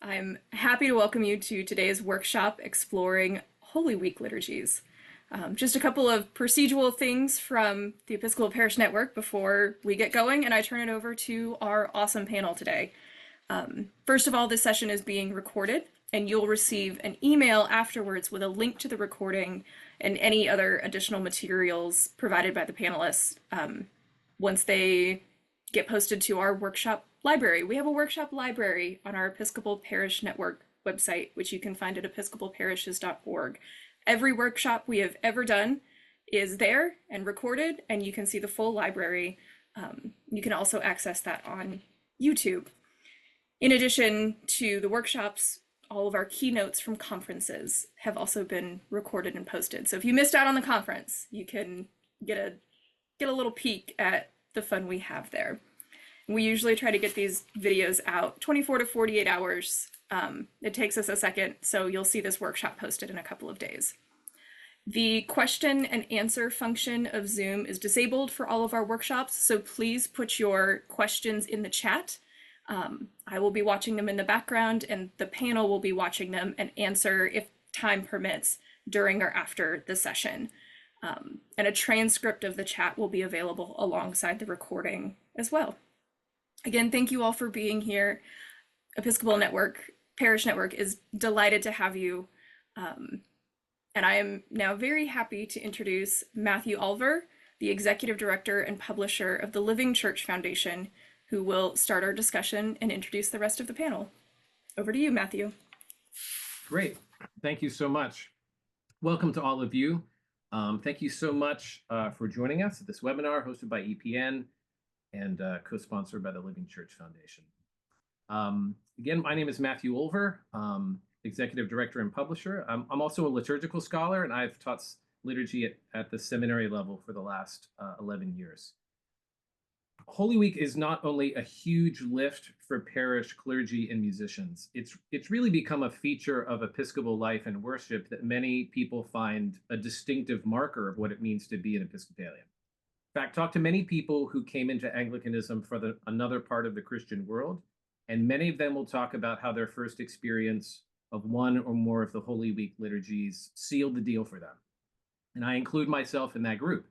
I'm happy to welcome you to today's workshop exploring Holy Week liturgies. Just a couple of procedural things from the Episcopal Parish Network before we get going, and I turn it over to our awesome panel today. First of all, this session is being recorded, and you'll receive an email afterwards with a link to the recording and any other additional materials provided by the panelists once they get posted to our workshop library. We have a workshop library on our Episcopal Parish Network website, which you can find at episcopalparishes.org. Every workshop we have ever done is there and recorded, and you can see the full library. You can also access that on YouTube. In addition to the workshops, all of our keynotes from conferences have also been recorded and posted. So if you missed out on the conference, you can get a little peek at the fun we have there. We usually try to get these videos out 24 to 48 hours. It takes us a second, so you'll see this workshop posted in a couple of days. The question and answer function of Zoom is disabled for all of our workshops, so please put your questions in the chat. I will be watching them in the background, and the panel will be watching them and answer if time permits during or after the session. And a transcript of the chat will be available alongside the recording as well. Again, thank you all for being here. Episcopal Network, Parish Network is delighted to have you. And I am now very happy to introduce Matthew Ulver, the Executive Director and Publisher of the Living Church Foundation, who will start our discussion and introduce the rest of the panel. Over to you, Matthew. Great. Thank you so much. Welcome to all of you. Thank you so much for joining us at this webinar hosted by EPN and co-sponsored by the Living Church Foundation. Again, my name is Matthew Ulver, Executive Director and Publisher. I'm also a liturgical scholar, and I've taught liturgy at the seminary level for the last 11 years. Holy Week is not only a huge lift for parish clergy and musicians, it's really become a feature of Episcopal life and worship that many people find a distinctive marker of what it means to be an Episcopalian. In fact, talk to many people who came into Anglicanism for another part of the Christian world, and many of them will talk about how their first experience of one or more of the Holy Week liturgies sealed the deal for them. And I include myself in that group.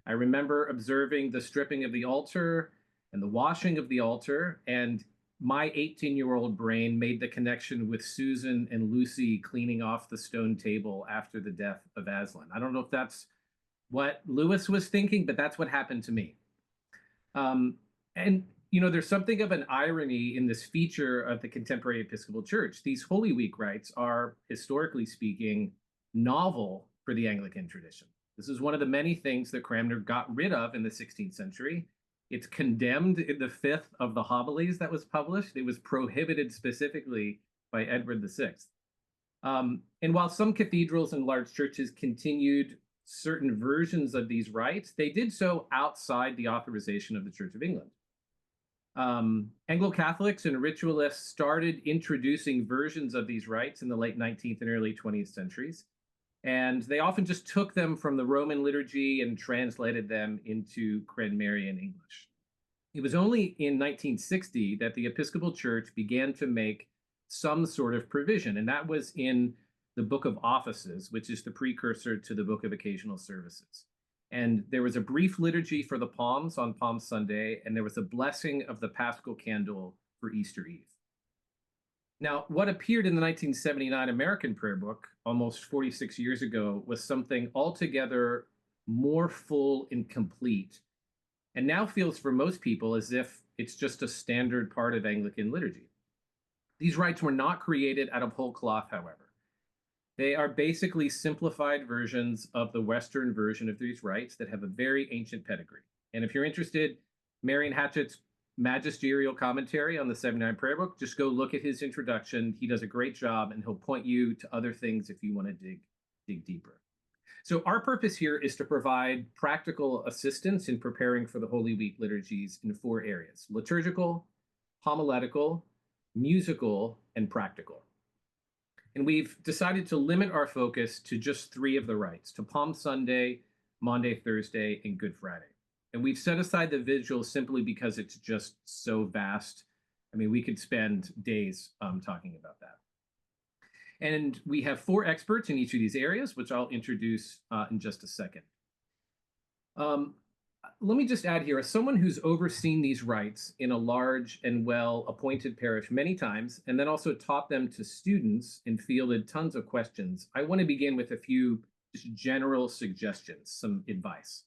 I remember observing the stripping of the altar and the washing of the altar, and my 18-year-old brain made the connection with Susan and Lucy cleaning off the stone table after the death of Aslan. I don't know if that's what Lewis was thinking, but that's what happened to me. And, you know, there's something of an irony in this feature of the contemporary Episcopal Church. These Holy Week rites are, historically speaking, novel for the Anglican tradition. This is one of the many things that Cranmer got rid of in the 16th century. It's condemned in the fifth of the homilies that was published. It was prohibited specifically by Edward VI. And while some cathedrals and large churches continued certain versions of these rites, they did so outside the authorization of the Church of England. Anglo-Catholics and ritualists started introducing versions of these rites in the late 19th and early 20th centuries. And they often just took them from the Roman liturgy and translated them into Cranmerian English. It was only in 1960 that the Episcopal Church began to make some sort of provision, and that was in the Book of Offices, which is the precursor to the Book of Occasional Services. And there was a brief liturgy for the Palms on Palm Sunday, and there was a blessing of the Paschal Candle for Easter Eve. Now, what appeared in the 1979 American Prayer Book almost 46 years ago was something altogether more full and complete, and now feels for most people as if it's just a standard part of Anglican liturgy. These rites were not created out of whole cloth, however. They are basically simplified versions of the Western version of these rites that have a very ancient pedigree. And if you're interested, Marion Hatchett's magisterial commentary on the 79 Prayer Book, just go look at his introduction. He does a great job, and he'll point you to other things if you want to dig deeper. So our purpose here is to provide practical assistance in preparing for the Holy Week liturgies in 4 areas: liturgical, homiletical, musical, and practical. And we've decided to limit our focus to just 3 of the rites, to Palm Sunday, Maundy Thursday, and Good Friday. And we've set aside the vigil simply because it's just so vast I mean, we could spend days talking about that. And we have 4 experts in each of these areas, which I'll introduce in just a second. Let me just add here, as someone who's overseen these rites in a large and well-appointed parish many times, and then also taught them to students and fielded tons of questions, I want to begin with a few just general suggestions, some advice.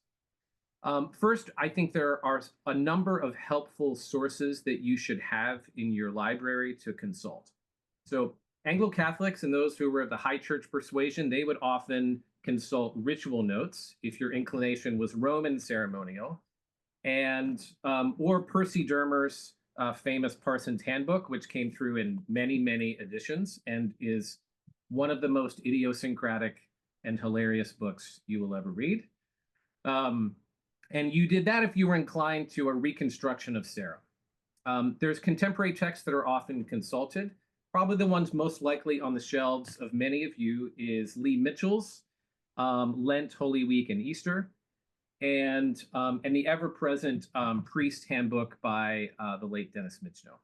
First, I think there are a number of helpful sources that you should have in your library to consult. So Anglo-Catholics and those who were of the high church persuasion, they would often consult ritual notes if your inclination was Roman ceremonial, and or Percy Dermer's famous Parson's Handbook, which came through in many, many editions and is one of the most idiosyncratic and hilarious books you will ever read. And you did that if you were inclined to a reconstruction of Sarah. There's contemporary texts that are often consulted. Probably the ones most likely on the shelves of many of you is Lee Mitchell's Lent, Holy Week, and Easter, and the ever-present Priest Handbook by the late Dennis Michno.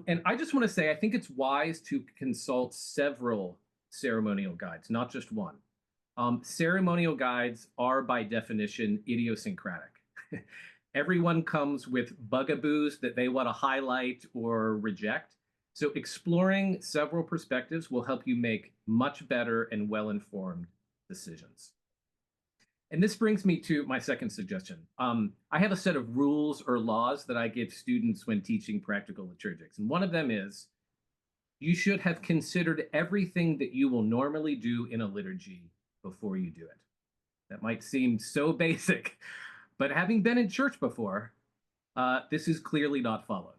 And I just want to say, I think it's wise to consult several ceremonial guides, not just one. Ceremonial guides are, by definition, idiosyncratic. Everyone comes with bugaboos that they want to highlight or reject. So exploring several perspectives will help you make much better and well-informed decisions. And this brings me to my second suggestion. I have a set of rules or laws that I give students when teaching practical liturgics. And one of them is, you should have considered everything that you will normally do in a liturgy before you do it. That might seem so basic, but having been in church before, this is clearly not followed.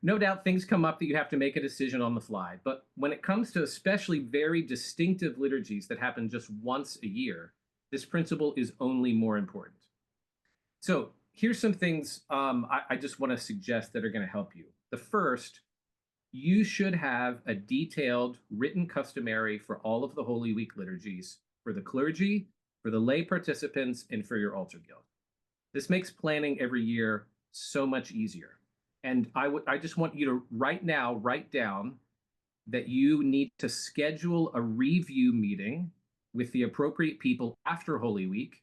No doubt things come up that you have to make a decision on the fly, but when it comes to especially very distinctive liturgies that happen just once a year, this principle is only more important. So here's some things I just want to suggest that are going to help you. The first, you should have a detailed written customary for all of the Holy Week liturgies, for the clergy, for the lay participants, and for your altar guild. This makes planning every year so much easier. And I just want you to right now write down that you need to schedule a review meeting with the appropriate people after Holy Week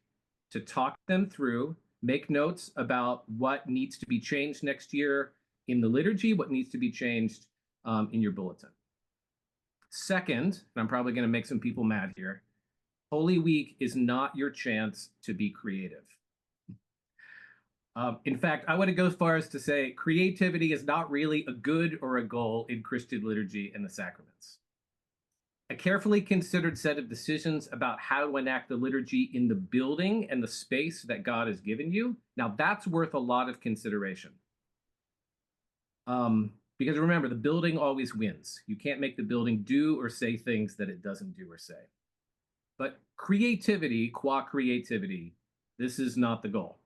to talk them through, make notes about what needs to be changed next year in the liturgy, what needs to be changed in your bulletin. Second, and I'm probably going to make some people mad here, Holy Week is not your chance to be creative. In fact, I want to go as far as to say creativity is not really a good or a goal in Christian liturgy and the sacraments. A carefully considered set of decisions about how to enact the liturgy in the building and the space that God has given you, now that's worth a lot of consideration. Because remember, the building always wins. You can't make the building do or say things that it doesn't do or say. But creativity, qua creativity, this is not the goal.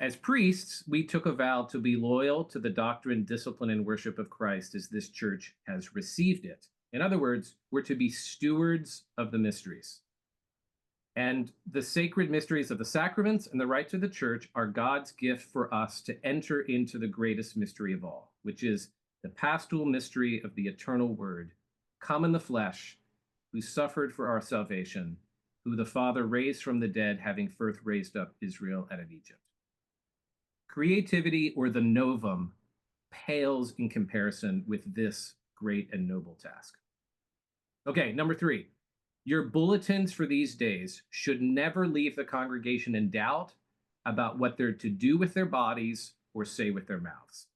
As priests, we took a vow to be loyal to the doctrine, discipline, and worship of Christ as this church has received it. In other words, we're to be stewards of the mysteries. And the sacred mysteries of the sacraments and the rites of the church are God's gift for us to enter into the greatest mystery of all, which is the pastoral mystery of the eternal Word, come in the flesh, who suffered for our salvation, who the Father raised from the dead, having first raised up Israel out of Egypt. Creativity, or the novum, pales in comparison with this great and noble task. Okay, number 3. Your bulletins for these days should never leave the congregation in doubt about what they're to do with their bodies or say with their mouths.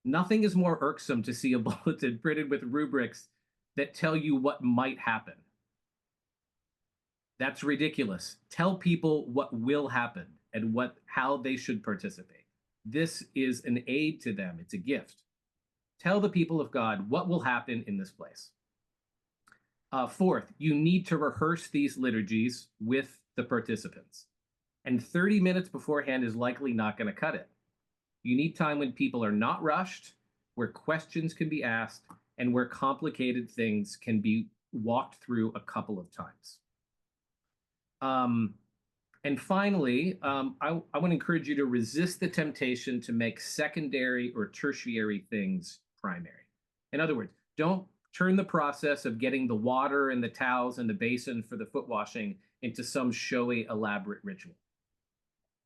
Nothing is more irksome to see a bulletin printed with rubrics that tell you what might happen. That's ridiculous. Tell people what will happen and how they should participate. This is an aid to them. It's a gift. Tell the people of God what will happen in this place. Fourth, you need to rehearse these liturgies with the participants. And 30 minutes beforehand is likely not going to cut it. You need time when people are not rushed, where questions can be asked, and where complicated things can be walked through a couple of times. And finally, I want to encourage you to resist the temptation to make secondary or tertiary things primary. In other words, don't turn the process of getting the water and the towels and the basin for the foot washing into some showy, elaborate ritual.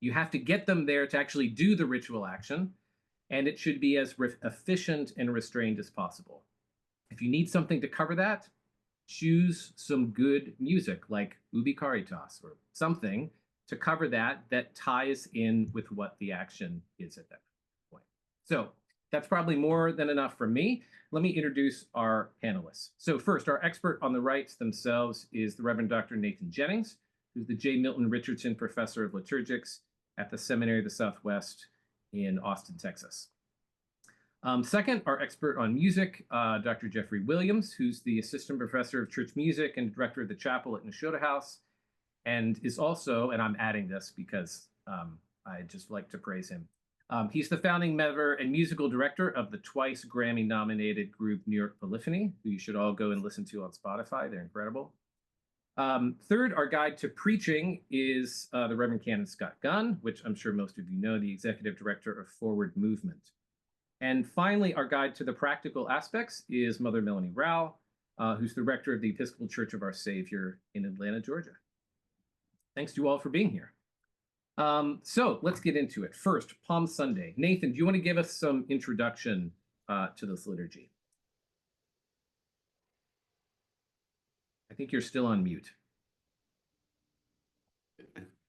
You have to get them there to actually do the ritual action, and it should be as efficient and restrained as possible. If you need something to cover that, choose some good music like Ubi Caritas or something to cover that ties in with what the action is at that point. So that's probably more than enough for me. Let me introduce our panelists. So first, our expert on the rites themselves is the Reverend Dr. Nathan Jennings, who's the J. Milton Richardson Professor of Liturgics at the Seminary of the Southwest in Austin, Texas. Second, our expert on music, Dr. Jeffrey Williams, who's the Assistant Professor of Church Music and Director of the Chapel at Nashotah House, and is also, and I'm adding this because I just like to praise him, he's the founding member and musical director of the twice Grammy-nominated group New York Polyphony, who you should all go and listen to on Spotify. They're incredible. Third, our guide to preaching is the Reverend Canon Scott Gunn, which I'm sure most of you know, the Executive Director of Forward Movement. And finally, our guide to the practical aspects is Mother Melanie Rao, who's the rector of the Episcopal Church of Our Savior in Atlanta, Georgia. Thanks to you all for being here. So let's get into it. First, Palm Sunday. Nathan, do you want to give us some introduction to this liturgy? I think you're still on mute.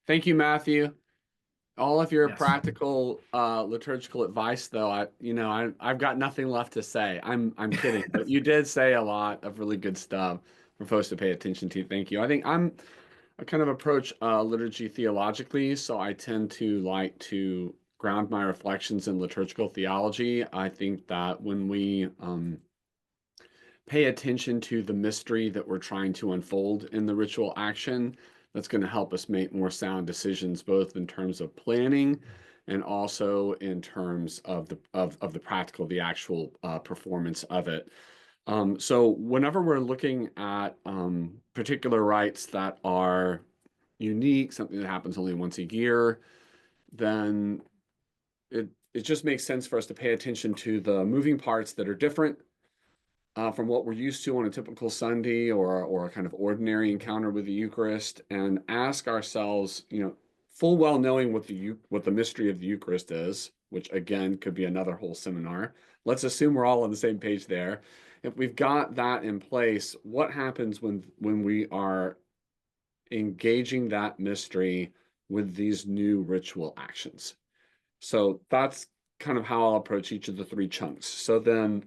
Thank you, Matthew. All of your practical liturgical advice, though, I've got nothing left to say. I'm kidding, but you did say a lot of really good stuff for folks to pay attention to. Thank you. I think I kind of approach liturgy theologically, so I tend to like to ground my reflections in liturgical theology. I think that when we pay attention to the mystery that we're trying to unfold in the ritual action, that's going to help us make more sound decisions, both in terms of planning and also in terms of the practical, the actual performance of it. So whenever we're looking at particular rites that are unique, something that happens only once a year, then it just makes sense for us to pay attention to the moving parts that are different from what we're used to on a typical Sunday or a kind of ordinary encounter with the Eucharist, and ask ourselves, full well knowing what the mystery of the Eucharist is, which again could be another whole seminar. Let's assume we're all on the same page there. If we've got that in place, what happens when we are engaging that mystery with these new ritual actions? So that's kind of how I'll approach each of the three chunks. So then,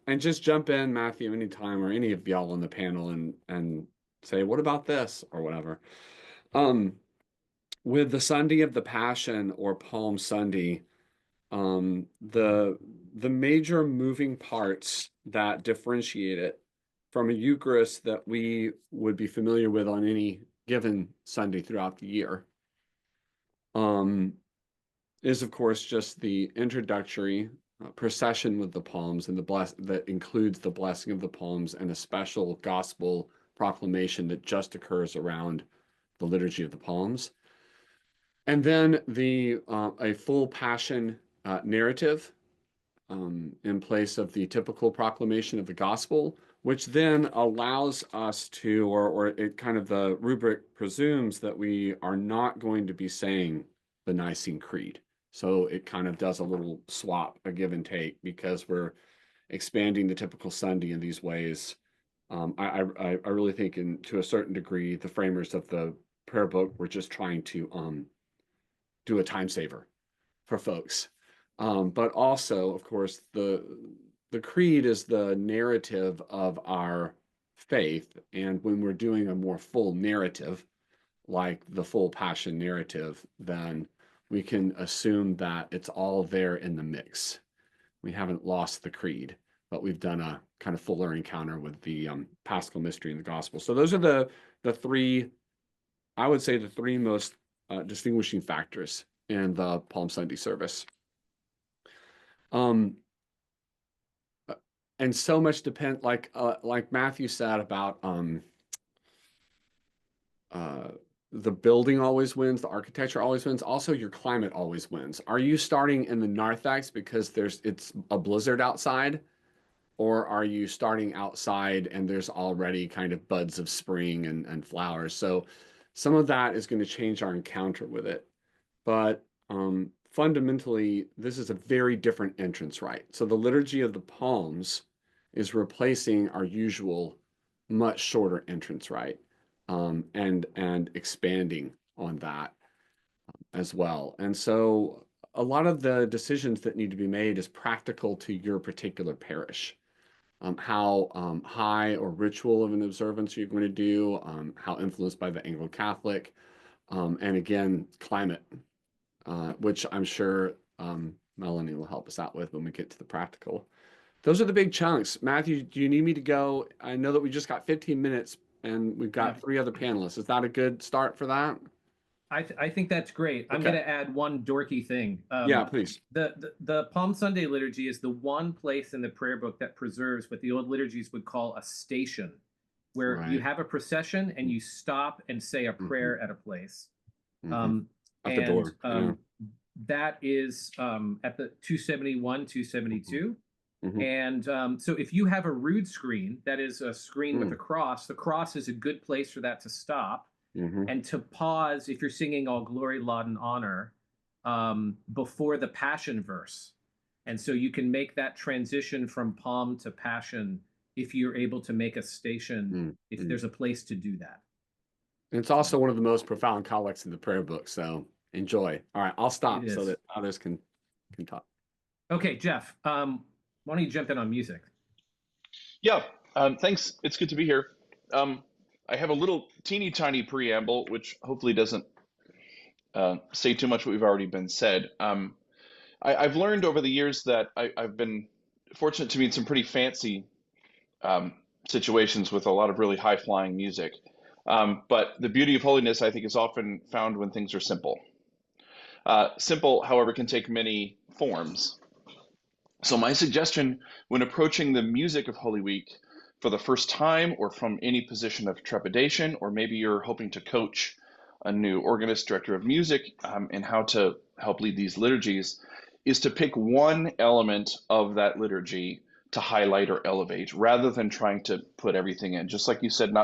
and just jump in, Matthew, anytime, or any of y'all on the panel, and say, what about this, or whatever. With the Sunday of the Passion, or Palm Sunday, the major moving parts that differentiate it from a Eucharist that we would be familiar with on any given Sunday throughout the year is, of course, just the introductory procession with the palms, and that includes the blessing of the palms and a special gospel proclamation that just occurs around the liturgy of the palms. And then a full passion narrative in place of the typical proclamation of the gospel, which then allows us to, or it kind of, the rubric presumes that we are not going to be saying the Nicene Creed. So it kind of does a little swap, a give and take, because we're expanding the typical Sunday in these ways. I really think, to a certain degree, the framers of the prayer book were just trying to do a time saver for folks. But also, of course, the creed is the narrative of our faith. And when we're doing a more full narrative, like the full passion narrative, then we can assume that it's all there in the mix. We haven't lost the creed, but we've done a kind of fuller encounter with the paschal mystery in the gospel. So those are the three, I would say, the three most distinguishing factors in the Palm Sunday service. And so much depends, like Matthew said about the building always wins, the architecture always wins. Also, your climate always wins. Are you starting in the narthex because it's a blizzard outside? Or are you starting outside and there's already kind of buds of spring and flowers? So some of that is going to change our encounter with it. But fundamentally, this is a very different entrance rite. So the Liturgy of the Palms is replacing our usual much shorter entrance rite, and expanding on that as well. And so a lot of the decisions that need to be made is practical to your particular parish. How high or ritual of an observance you're going to do, how influenced by the Anglo-Catholic, and again, climate, which I'm sure Melanie will help us out with when we get to the practical. Those are the big chunks. Matthew, do you need me to go? I know that we just got 15 minutes and we've got 3 other panelists. Is that a good start for that? I think that's great. I'm going to add one dorky thing. Yeah, please. The Palm Sunday liturgy is the one place in the prayer book that preserves what the old liturgies would call a station, where you have a procession and you stop and say a prayer at a place. At the door. That is at the 271, 272. And so if you have a rood screen, that is a screen with a cross, the cross is a good place for that to stop. And to pause if you're singing All Glory, Laud, and Honor before the Passion verse. And so you can make that transition from Palm to Passion if you're able to make a station, if there's a place to do that. And it's also one of the most profound collects in the prayer book, so enjoy. All right, I'll stop so that others can talk. Okay, Jeff, why don't you jump in on music? Yeah, thanks. It's good to be here. I have a little teeny tiny preamble, which hopefully doesn't say too much what we've already been said. I've learned over the years that I've been fortunate to be in some pretty fancy situations with a lot of really high flying music. But the beauty of holiness, I think, is often found when things are simple. Simple, however, can take many forms. So my suggestion when approaching the music of Holy Week for the first time, or from any position of trepidation, or maybe you're hoping to coach a new organist, director of music, and how to help lead these liturgies, is to pick one element of that liturgy to highlight or elevate, rather than trying to put everything in. Just like you said,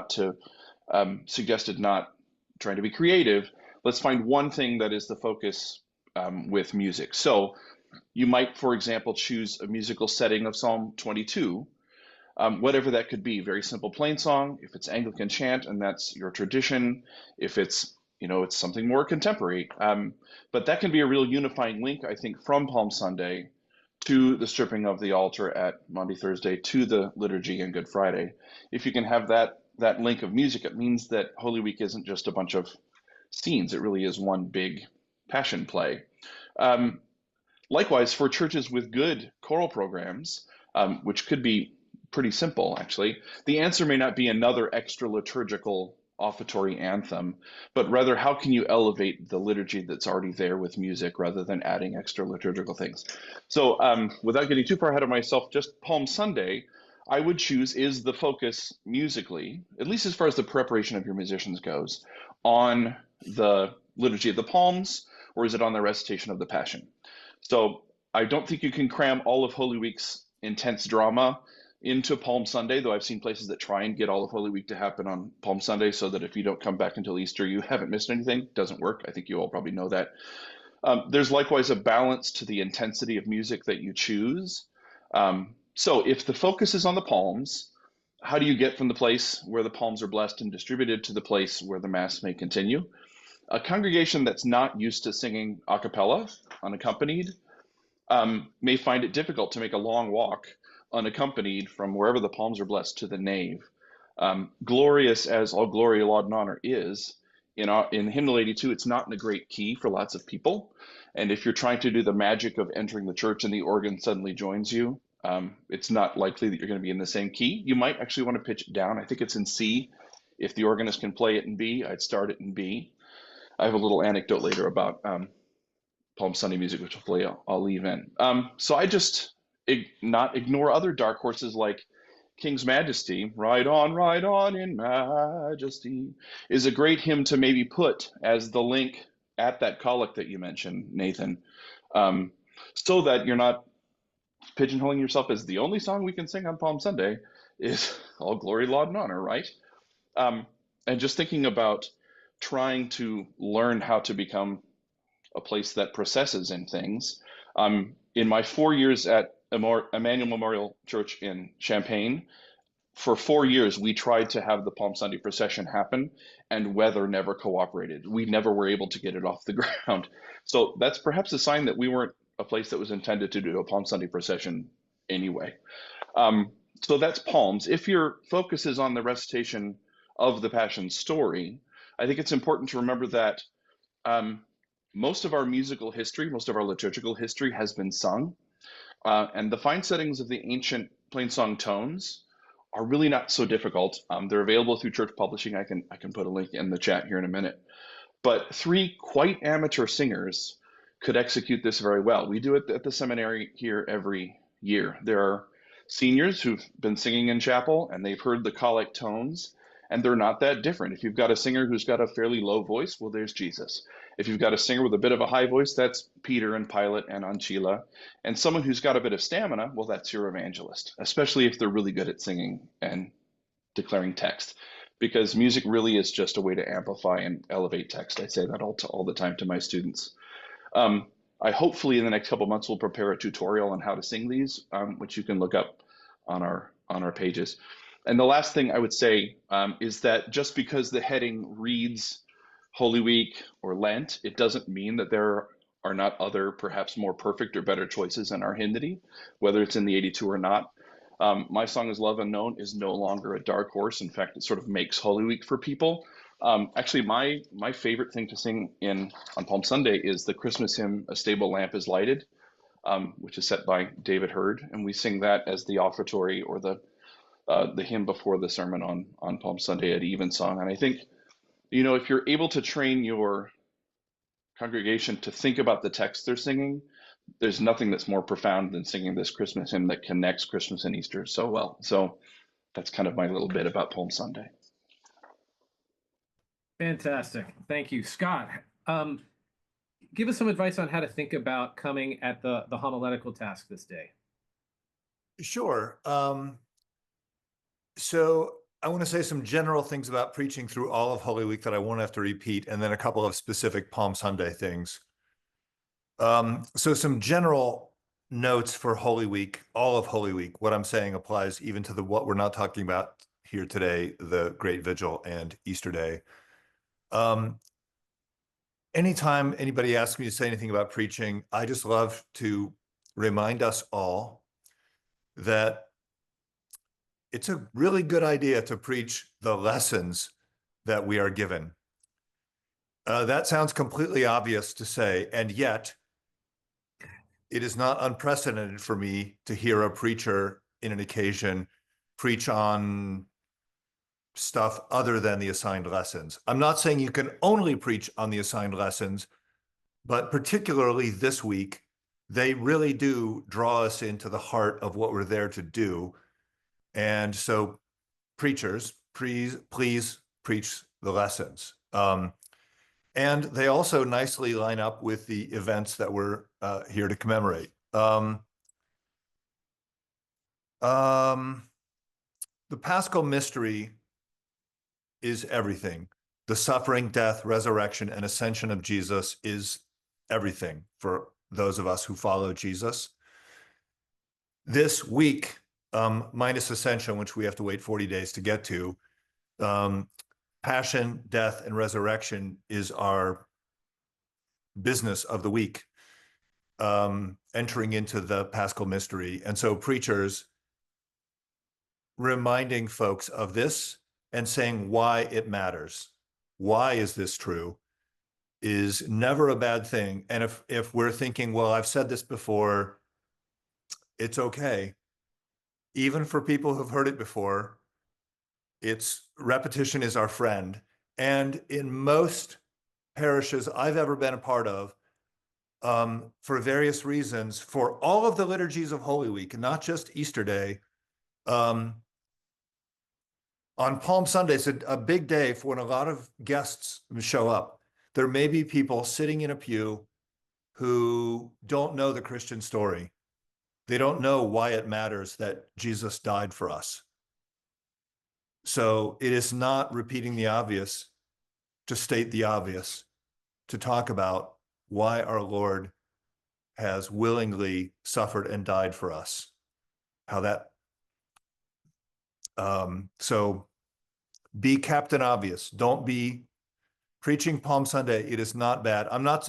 suggested not trying to be creative, let's find one thing that is the focus with music. So you might, for example, choose a musical setting of Psalm 22, whatever that could be. Very simple plain song. If it's Anglican chant and that's your tradition, if it's, it's something more contemporary. But that can be a real unifying link, I think, from Palm Sunday to the stripping of the altar at Maundy Thursday, to the liturgy and Good Friday. If you can have that link of music, it means that Holy Week isn't just a bunch of scenes. It really is one big passion play. Likewise, for churches with good choral programs, which could be pretty simple, actually, the answer may not be another extra liturgical offertory anthem, but rather how can you elevate the liturgy that's already there with music rather than adding extra liturgical things. So without getting too far ahead of myself, just Palm Sunday, I would choose is the focus musically, at least as far as the preparation of your musicians goes, on the Liturgy of the Palms, or is it on the recitation of the Passion? So I don't think you can cram all of Holy Week's intense drama into Palm Sunday, though I've seen places that try and get all of Holy Week to happen on Palm Sunday so that if you don't come back until Easter, you haven't missed anything. It doesn't work. I think you all probably know that. There's likewise a balance to the intensity of music that you choose. So if the focus is on the palms, how do you get from the place where the palms are blessed and distributed to the place where the Mass may continue? A congregation that's not used to singing a cappella unaccompanied may find it difficult to make a long walk unaccompanied from wherever the palms are blessed to the nave. Glorious as All Glory, Laud, and Honor is, in Hymnal 82, it's not in a great key for lots of people. And if you're trying to do the magic of entering the church and the organ suddenly joins you, it's not likely that you're going to be in the same key. You might actually want to pitch it down. I think it's in C. If the organist can play it in B, I'd start it in B. I have a little anecdote later about Palm Sunday music, which hopefully I'll leave in. So I just not ignore other dark horses like King's Majesty, ride on in majesty, is a great hymn to maybe put as the link at that collect that you mentioned, Nathan, so that you're not pigeonholing yourself as the only song we can sing on Palm Sunday is all glory, laud, and honor, right? And just thinking about trying to learn how to become a place that processes in things. In my 4 years at Emmanuel Memorial Church in Champaign, for 4 years, we tried to have the Palm Sunday procession happen, and weather never cooperated. We never were able to get it off the ground. So that's perhaps a sign that we weren't a place that was intended to do a Palm Sunday procession anyway. So that's Palms. If your focus is on the recitation of the Passion story, I think it's important to remember that most of our musical history, most of our liturgical history has been sung. And the fine settings of the ancient plainsong tones are really not so difficult. They're available through church publishing. I can put a link in the chat here in a minute. But 3 quite amateur singers could execute this very well. We do it at the seminary here every year. There are seniors who've been singing in chapel and they've heard the collect tones, and they're not that different. If you've got a singer who's got a fairly low voice, well, there's Jesus. If you've got a singer with a bit of a high voice, that's Peter and Pilate and Anchila. And someone who's got a bit of stamina, well, that's your evangelist, especially if they're really good at singing and declaring text, because music really is just a way to amplify and elevate text. I say that all the time to my students. I hopefully in the next couple of months will prepare a tutorial on how to sing these, which you can look up on our pages. And the last thing I would say is that just because the heading reads Holy Week or Lent, it doesn't mean that there are not other, perhaps more perfect or better choices in our hymnody, whether it's in the 82 or not. My song is Love Unknown is no longer a dark horse. In fact, it sort of makes Holy Week for people. Actually, my favorite thing to sing on Palm Sunday is the Christmas hymn, A Stable Lamp is Lighted, which is set by David Hurd. And we sing that as the offertory or the hymn before the sermon on Palm Sunday at Evensong. And I think, if you're able to train your congregation to think about the text they're singing, there's nothing that's more profound than singing this Christmas hymn that connects Christmas and Easter so well. So that's kind of my little bit about Palm Sunday. Fantastic. Thank you. Scott, give us some advice on how to think about coming at the homiletical task this day. Sure. So I want to say some general things about preaching through all of Holy Week that I won't have to repeat, and then a couple of specific Palm Sunday things. So some general notes for Holy Week, all of Holy Week. What I'm saying applies even to what we're not talking about here today, the Great Vigil and Easter Day. Anytime anybody asks me to say anything about preaching, I just love to remind us all that it's a really good idea to preach the lessons that we are given. That sounds completely obvious to say, and yet it is not unprecedented for me to hear a preacher in an occasion preach on stuff other than the assigned lessons. I'm not saying you can only preach on the assigned lessons, but particularly this week, they really do draw us into the heart of what we're there to do. And so preachers, please preach the lessons. And they also nicely line up with the events that we're here to commemorate. The Paschal mystery is everything. The suffering, death, resurrection, and ascension of Jesus is everything for those of us who follow Jesus. This week, minus ascension, which we have to wait 40 days to get to, passion, death, and resurrection is our business of the week, entering into the Paschal mystery. And so preachers reminding folks of this and saying why it matters. Why is this true? Is never a bad thing. And if we're thinking, well, I've said this before, it's okay. Even for people who've heard it before, repetition is our friend. And in most parishes I've ever been a part of, for various reasons, for all of the liturgies of Holy Week, not just Easter Day, On Palm Sunday, it's a big day for when a lot of guests show up. There may be people sitting in a pew who don't know the Christian story. They don't know why it matters that Jesus died for us. So it is not repeating the obvious to state the obvious, to talk about why our Lord has willingly suffered and died for us. How that, so be Captain Obvious. Don't be preaching Palm Sunday. It is not bad.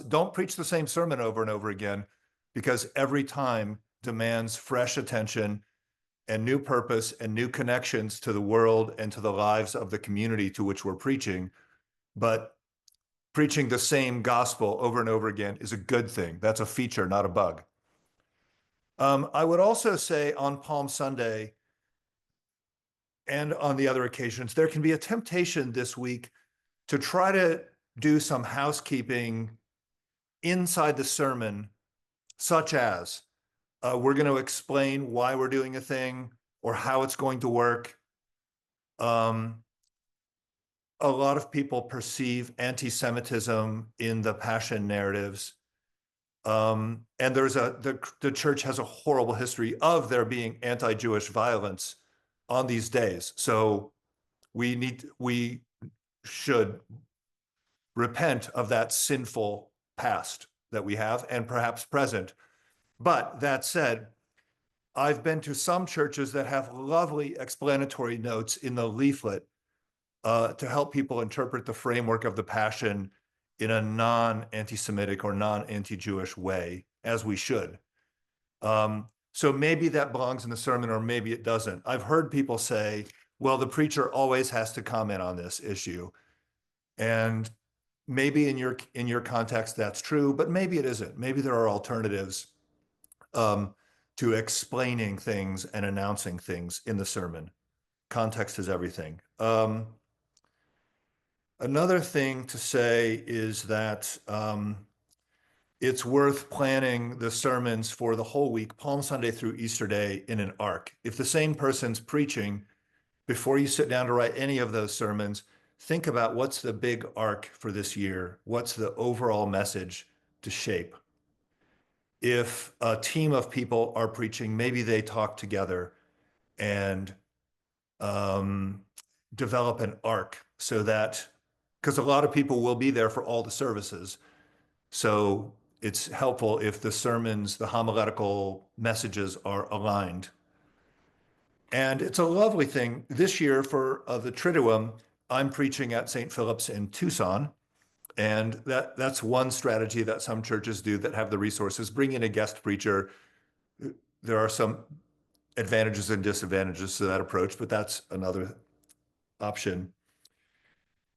Don't preach the same sermon over and over again, because every time demands fresh attention and new purpose and new connections to the world and to the lives of the community to which we're preaching. But preaching the same gospel over and over again is a good thing. That's a feature, not a bug. I would also say on Palm Sunday and on the other occasions, there can be a temptation this week to try to do some housekeeping inside the sermon, such as we're going to explain why we're doing a thing or how it's going to work. A lot of people perceive anti-Semitism in the Passion narratives. And there's the church has a horrible history of there being anti-Jewish violence on these days. So we should repent of that sinful past that we have and perhaps present. But that said, I've been to some churches that have lovely explanatory notes in the leaflet to help people interpret the framework of the Passion in a non-anti-Semitic or non-anti-Jewish way, as we should. So maybe that belongs in the sermon, or maybe it doesn't. I've heard people say, well, the preacher always has to comment on this issue. And maybe in your context, that's true, but maybe it isn't. Maybe there are alternatives to explaining things and announcing things in the sermon. Context is everything. Another thing to say is that it's worth planning the sermons for the whole week, Palm Sunday through Easter Day, in an arc. If the same person's preaching, before you sit down to write any of those sermons, think about what's the big arc for this year? What's the overall message to shape? If a team of people are preaching, maybe they talk together and develop an arc so that, because a lot of people will be there for all the services. So it's helpful if the sermons, the homiletical messages are aligned. And it's a lovely thing. This year for the Triduum, I'm preaching at St. Philip's in Tucson. And that's one strategy that some churches do that have the resources. Bring in a guest preacher. There are some advantages and disadvantages to that approach, but that's another option.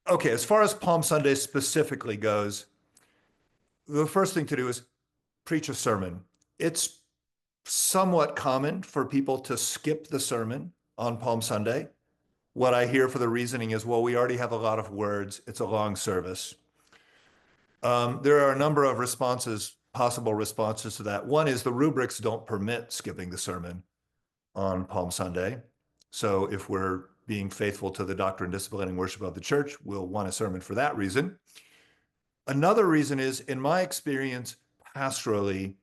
Okay, as far as Palm Sunday specifically goes, the first thing to do is preach a sermon. It's somewhat common for people to skip the sermon on Palm Sunday. What I hear for the reasoning is, well, we already have a lot of words. It's a long service. There are a number of possible responses to that. One is the rubrics don't permit skipping the sermon on Palm Sunday. So if we're being faithful to the doctrine, discipline, and worship of the church, we'll want a sermon for that reason. Another reason is, in my experience, pastorally,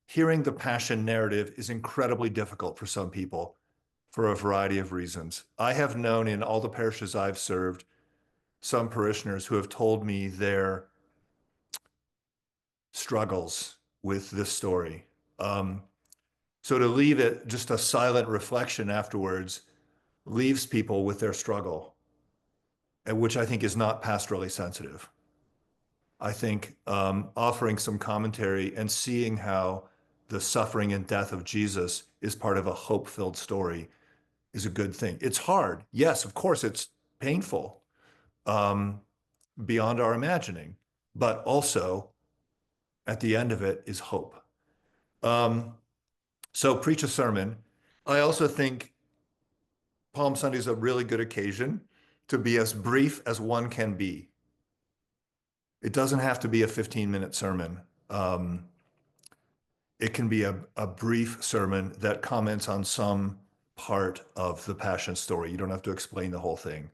hearing the Passion narrative is incredibly difficult for some people for a variety of reasons. I have known in all the parishes I've served some parishioners who have told me their struggles with this story. So to leave it just a silent reflection afterwards leaves people with their struggle, which I think is not pastorally sensitive. I think offering some commentary and seeing how the suffering and death of Jesus is part of a hope-filled story is a good thing. It's hard. Yes, of course, it's painful beyond our imagining, but also at the end of it is hope. So preach a sermon. I also think Palm Sunday is a really good occasion to be as brief as one can be. It doesn't have to be a 15-minute sermon. It can be a brief sermon that comments on some part of the Passion story. You don't have to explain the whole thing.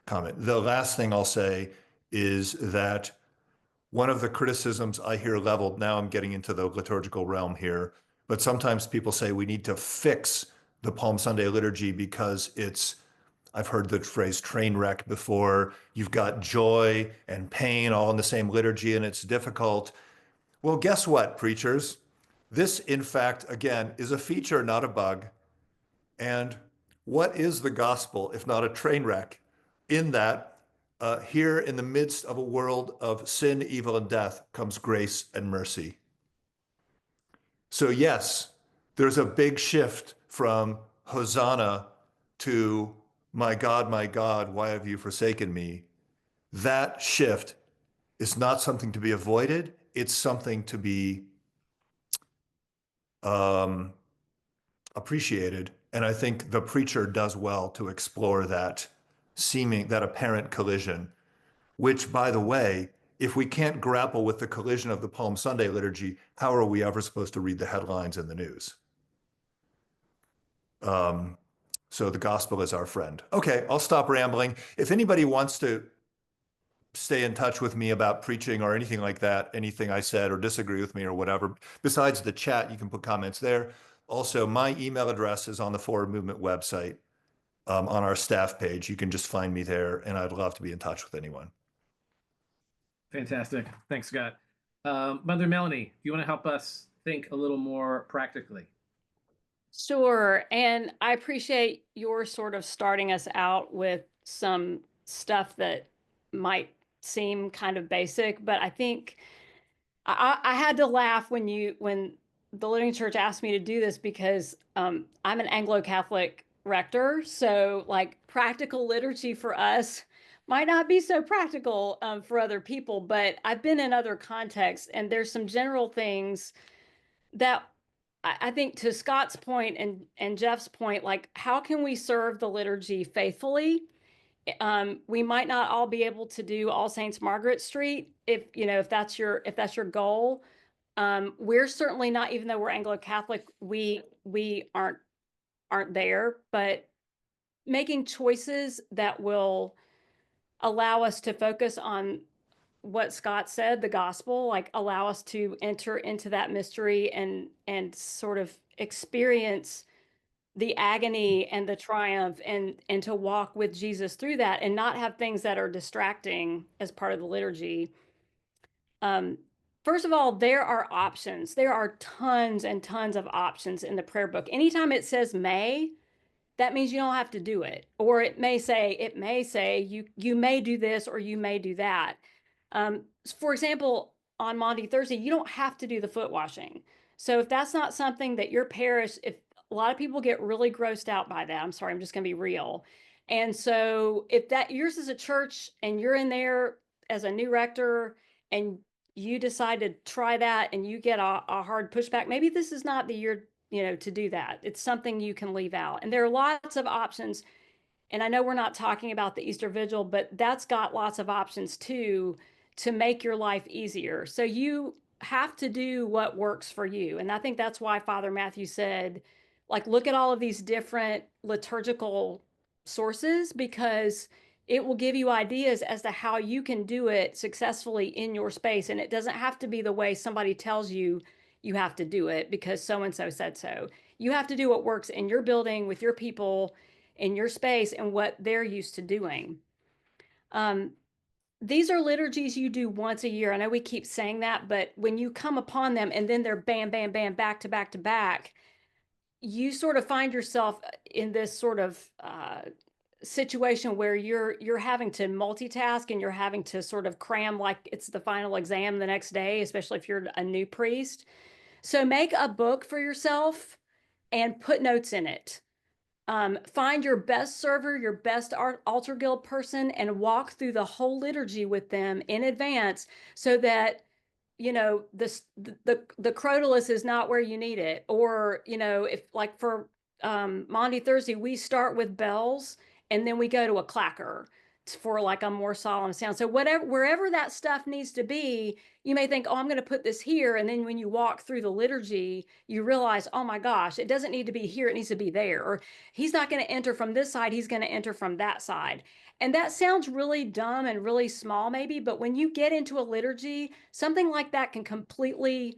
Comment. The last thing I'll say is that one of the criticisms I hear leveled, now I'm getting into the liturgical realm here, but sometimes people say we need to fix the Palm Sunday liturgy because I've heard the phrase train wreck before. You've got joy and pain all in the same liturgy and it's difficult. Well, guess what, preachers? This, in fact, again, is a feature, not a bug. And what is the gospel if not a train wreck? In that, here in the midst of a world of sin, evil, and death comes grace and mercy. So yes, there's a big shift from Hosanna to my God, why have you forsaken me? That shift is not something to be avoided. It's something to be appreciated. And I think the preacher does well to explore that apparent collision, which, by the way, if we can't grapple with the collision of the Palm Sunday liturgy, how are we ever supposed to read the headlines in the news? So the gospel is our friend. Okay, I'll stop rambling. If anybody wants to stay in touch with me about preaching or anything like that, anything I said or disagree with me or whatever, besides the chat, you can put comments there. Also, my email address is on the Forward Movement website, on our staff page. You can just find me there, and I'd love to be in touch with anyone. Fantastic. Thanks, Scott. Mother Melanie, do you want to help us think a little more practically? Sure. And I appreciate your sort of starting us out with some stuff that might seem kind of basic, but I think I had to laugh when the Living Church asked me to do this because I'm an Anglo-Catholic rector. So like practical liturgy for us might not be so practical for other people, but I've been in other contexts and there's some general things that I think to Scott's point and Jeff's point, like how can we serve the liturgy faithfully? We might not all be able to do All Saints Margaret Street if that's your goal. We're certainly not, even though we're Anglo-Catholic, we aren't there, but making choices that will allow us to focus on what Scott said, the gospel, like allow us to enter into that mystery and sort of experience the agony and the triumph and to walk with Jesus through that and not have things that are distracting as part of the liturgy. First of all, there are options. There are tons and tons of options in the prayer book. Anytime it says may, that means you don't have to do it. Or it may say you may do this or you may do that. For example, on Maundy Thursday, you don't have to do the foot washing. So if that's not something that your parish, if a lot of people get really grossed out by that, I'm sorry, I'm just going to be real. And so if that yours is a church and you're in there as a new rector and you decide to try that and you get a hard pushback, maybe this is not the year, to do that. It's something you can leave out. And there are lots of options. And I know we're not talking about the Easter Vigil, but that's got lots of options too, to make your life easier. So you have to do what works for you. And I think that's why Father Matthew said, like, look at all of these different liturgical sources, because it will give you ideas as to how you can do it successfully in your space. And it doesn't have to be the way somebody tells you you have to do it because so-and-so said so. You have to do what works in your building with your people in your space and what they're used to doing. These are liturgies you do once a year. I know we keep saying that, but when you come upon them and then they're bam, bam, bam, back to back to back, you sort of find yourself in this sort of situation where you're having to multitask and you're having to sort of cram like it's the final exam the next day, especially if you're a new priest. So make a book for yourself and put notes in it. Find your best server, your best altar guild person, and walk through the whole liturgy with them in advance so that, the crotalus is not where you need it. Or, if like for Maundy Thursday, we start with bells and then we go to a clacker for like a more solemn sound. So wherever that stuff needs to be, you may think, oh, I'm going to put this here. And then when you walk through the liturgy, you realize, oh my gosh, it doesn't need to be here. It needs to be there. Or he's not going to enter from this side. He's going to enter from that side. And that sounds really dumb and really small maybe, but when you get into a liturgy, something like that can completely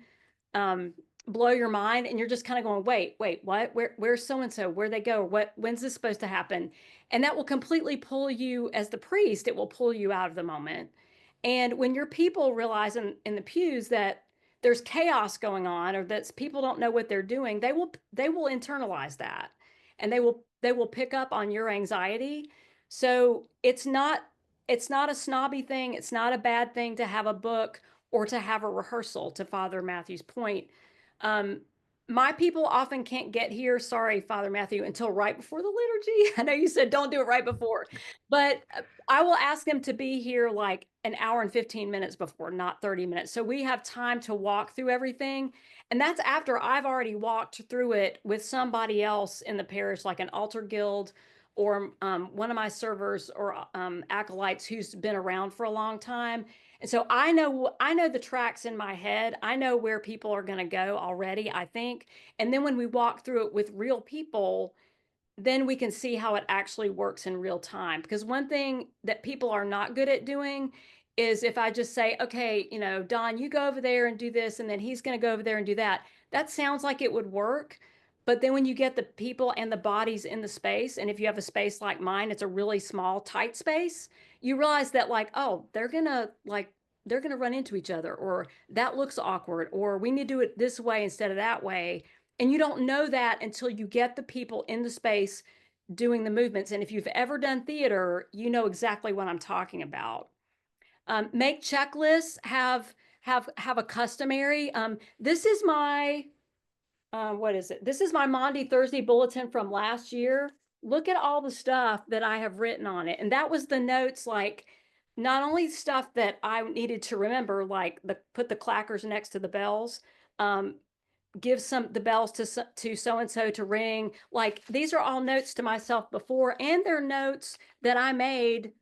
blow your mind, and you're just kind of going, wait, what? Where's so-and-so? Where'd they go? When's this supposed to happen? And that will completely pull you, as the priest, it will pull you out of the moment. And when your people realize in the pews that there's chaos going on, or that people don't know what they're doing, they will internalize that, and they will pick up on your anxiety. So it's not a snobby thing. It's not a bad thing to have a book or to have a rehearsal, to Father Matthew's point. My people often can't get here, sorry, Father Matthew, until right before the liturgy. I know you said don't do it right before, but I will ask them to be here like an hour and 15 minutes before, not 30 minutes. So we have time to walk through everything. And that's after I've already walked through it with somebody else in the parish, like an altar guild, or one of my servers, or acolytes who's been around for a long time. And so I know the tracks in my head. I know where people are going to go already, I think. And then when we walk through it with real people, then we can see how it actually works in real time. Because one thing that people are not good at doing is, if I just say, okay, Don, you go over there and do this, and then he's going to go over there and do that. That sounds like it would work. But then when you get the people and the bodies in the space, and if you have a space like mine, it's a really small, tight space, you realize that, like, oh, they're going to run into each other, or that looks awkward, or we need to do it this way instead of that way. And you don't know that until you get the people in the space doing the movements. And if you've ever done theater, you know exactly what I'm talking about. Make checklists, have a customary. This is my, what is it? This is my Maundy Thursday bulletin from last year. Look at all the stuff that I have written on it. And that was the notes, like, not only stuff that I needed to remember, like put the clackers next to the bells, give the bells to so-and-so to ring. Like, these are all notes to myself before, and they're notes that I made,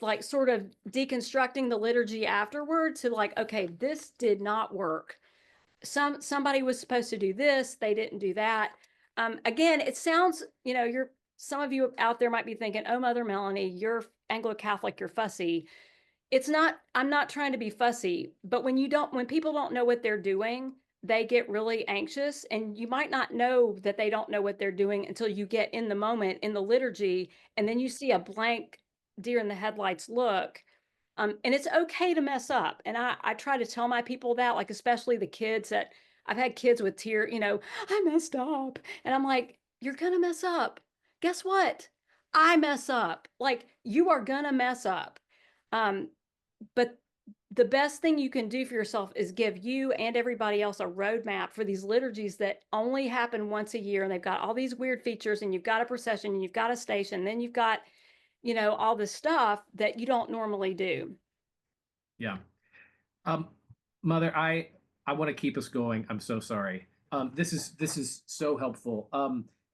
like, sort of deconstructing the liturgy afterward, to like, okay, this did not work. Somebody was supposed to do this, they didn't do that. Again, it sounds, some of you out there might be thinking, oh, Mother Melanie, you're Anglo-Catholic, you're fussy. It's not, I'm not trying to be fussy, but when people don't know what they're doing, they get really anxious, and you might not know that they don't know what they're doing until you get in the moment in the liturgy, and then you see a blank deer in the headlights look. And it's okay to mess up. And I try to tell my people that, like, especially the kids, that I've had kids with tears, I messed up. And I'm like, you're going to mess up. Guess what? I mess up. Like, you are going to mess up. But the best thing you can do for yourself is give you and everybody else a roadmap for these liturgies that only happen once a year. And they've got all these weird features, and you've got a procession, and you've got a station, and then you've got, all this stuff that you don't normally do. Yeah. Mother, I want to keep us going. I'm so sorry. This is so helpful.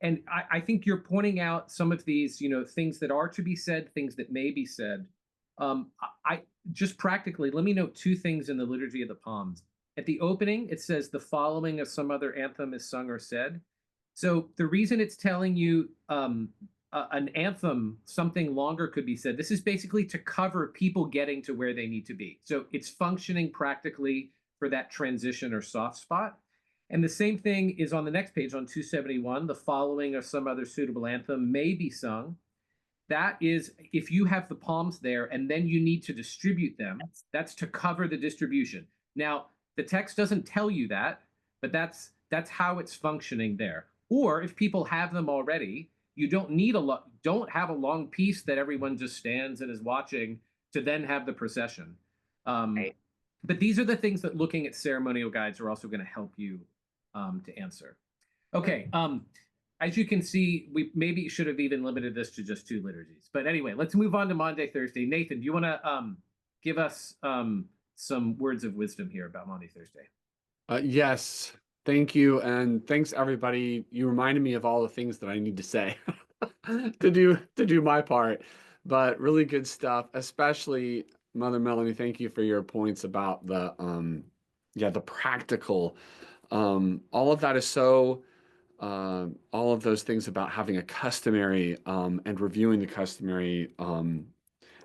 And I think you're pointing out some of these, things that are to be said, things that may be said. I just practically, let me note two things in the Liturgy of the Palms. At the opening, it says the following of some other anthem is sung or said. So the reason it's telling you an anthem, something longer could be said, this is basically to cover people getting to where they need to be. So it's functioning practically for that transition or soft spot. And the same thing is on the next page, on 271, the following of some other suitable anthem may be sung. That is, if you have the palms there and then you need to distribute them, that's to cover the distribution. Now, the text doesn't tell you that, but that's how it's functioning there. Or if people have them already, you don't have a long piece that everyone just stands and is watching to then have the procession. Right. But these are the things that looking at ceremonial guides are also going to help you to answer. Okay. As you can see, we maybe should have even limited this to just 2 liturgies. But anyway, let's move on to Maundy Thursday. Nathan, do you want to give us some words of wisdom here about Maundy Thursday? Yes. Thank you. And thanks, everybody. You reminded me of all the things that I need to say to do my part. But really good stuff, especially Mother Melanie. Thank you for your points about the practical. All of that is so. All of those things about having a customary and reviewing the customary and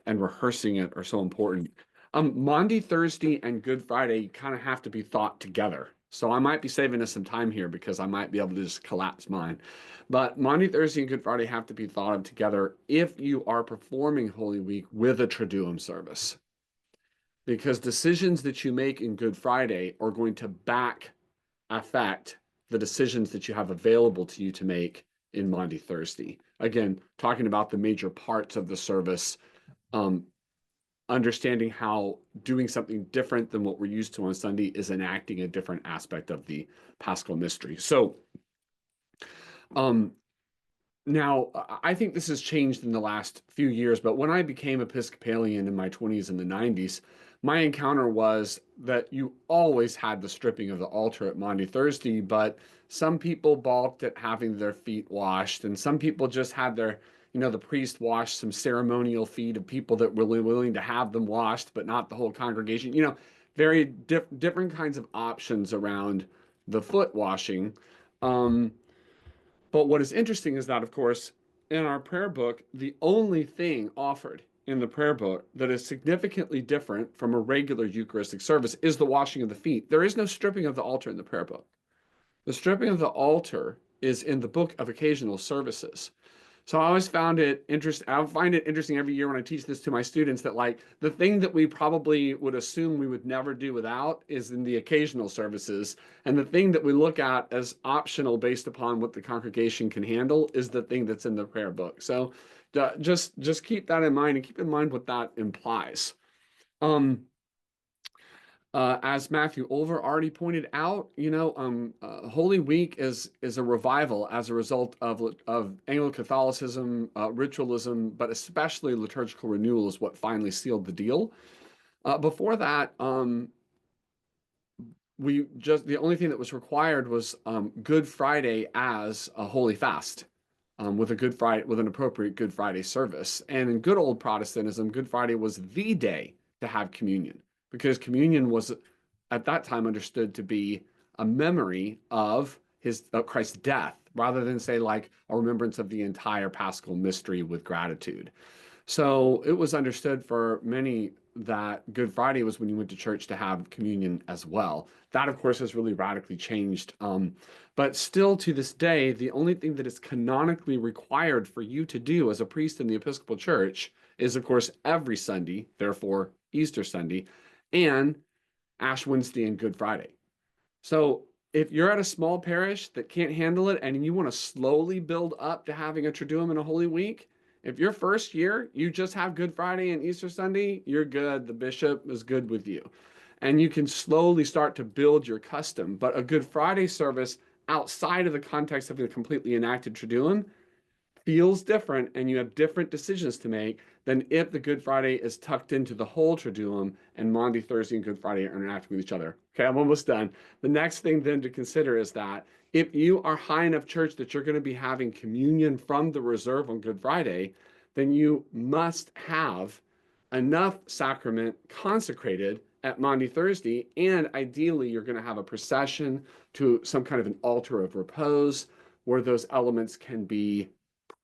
rehearsing it are so important. Maundy, Thursday, and Good Friday kind of have to be thought together. So I might be saving us some time here because I might be able to just collapse mine. But Maundy, Thursday, and Good Friday have to be thought of together if you are performing Holy Week with a Triduum service. Because decisions that you make in Good Friday are going to back affect the decisions that you have available to you to make in Maundy, Thursday. Again, talking about the major parts of the service, understanding how doing something different than what we're used to on Sunday is enacting a different aspect of the Paschal mystery. So now I think this has changed in the last few years, but when I became Episcopalian in my 20s and the 90s, my encounter was that you always had the stripping of the altar at Maundy, Thursday, but some people balked at having their feet washed, and some people just had their, the priest wash some ceremonial feet of people that were willing to have them washed, but not the whole congregation. Very different kinds of options around the foot washing. But what is interesting is that, of course, in our prayer book, the only thing offered in the prayer book that is significantly different from a regular Eucharistic service is the washing of the feet. There is no stripping of the altar in the prayer book. The stripping of the altar is in the book of occasional services. So I always found it interesting. I find it interesting every year when I teach this to my students that the thing that we probably would assume we would never do without is in the occasional services. And the thing that we look at as optional based upon what the congregation can handle is the thing that's in the prayer book. So just keep that in mind and keep in mind what that implies. As Matthew Olver already pointed out, Holy Week is a revival as a result of Anglo-Catholicism, ritualism, but especially liturgical renewal is what finally sealed the deal. Before that, the only thing that was required was Good Friday as a holy fast. With an appropriate Good Friday service. And in good old Protestantism, Good Friday was the day to have communion, because communion was at that time understood to be a memory of Christ's death, rather than say a remembrance of the entire Paschal mystery with gratitude. So it was understood for many that Good Friday was when you went to church to have communion as well. That, of course, has really radically changed. But still to this day, the only thing that is canonically required for you to do as a priest in the Episcopal Church is, of course, every Sunday, therefore Easter Sunday, and Ash Wednesday and Good Friday. So if you're at a small parish that can't handle it and you want to slowly build up to having a Triduum and a Holy Week, if your first year you just have Good Friday and Easter Sunday, you're good. The bishop is good with you. And you can slowly start to build your custom. But a Good Friday service outside of the context of a completely enacted Triduum feels different, and you have different decisions to make than if the Good Friday is tucked into the whole Triduum and Maundy, Thursday, and Good Friday are interacting with each other. Okay, I'm almost done. The next thing then to consider is that if you are high enough church that you're going to be having communion from the reserve on Good Friday, then you must have enough sacrament consecrated at Maundy, Thursday, and ideally you're going to have a procession to some kind of an altar of repose where those elements can be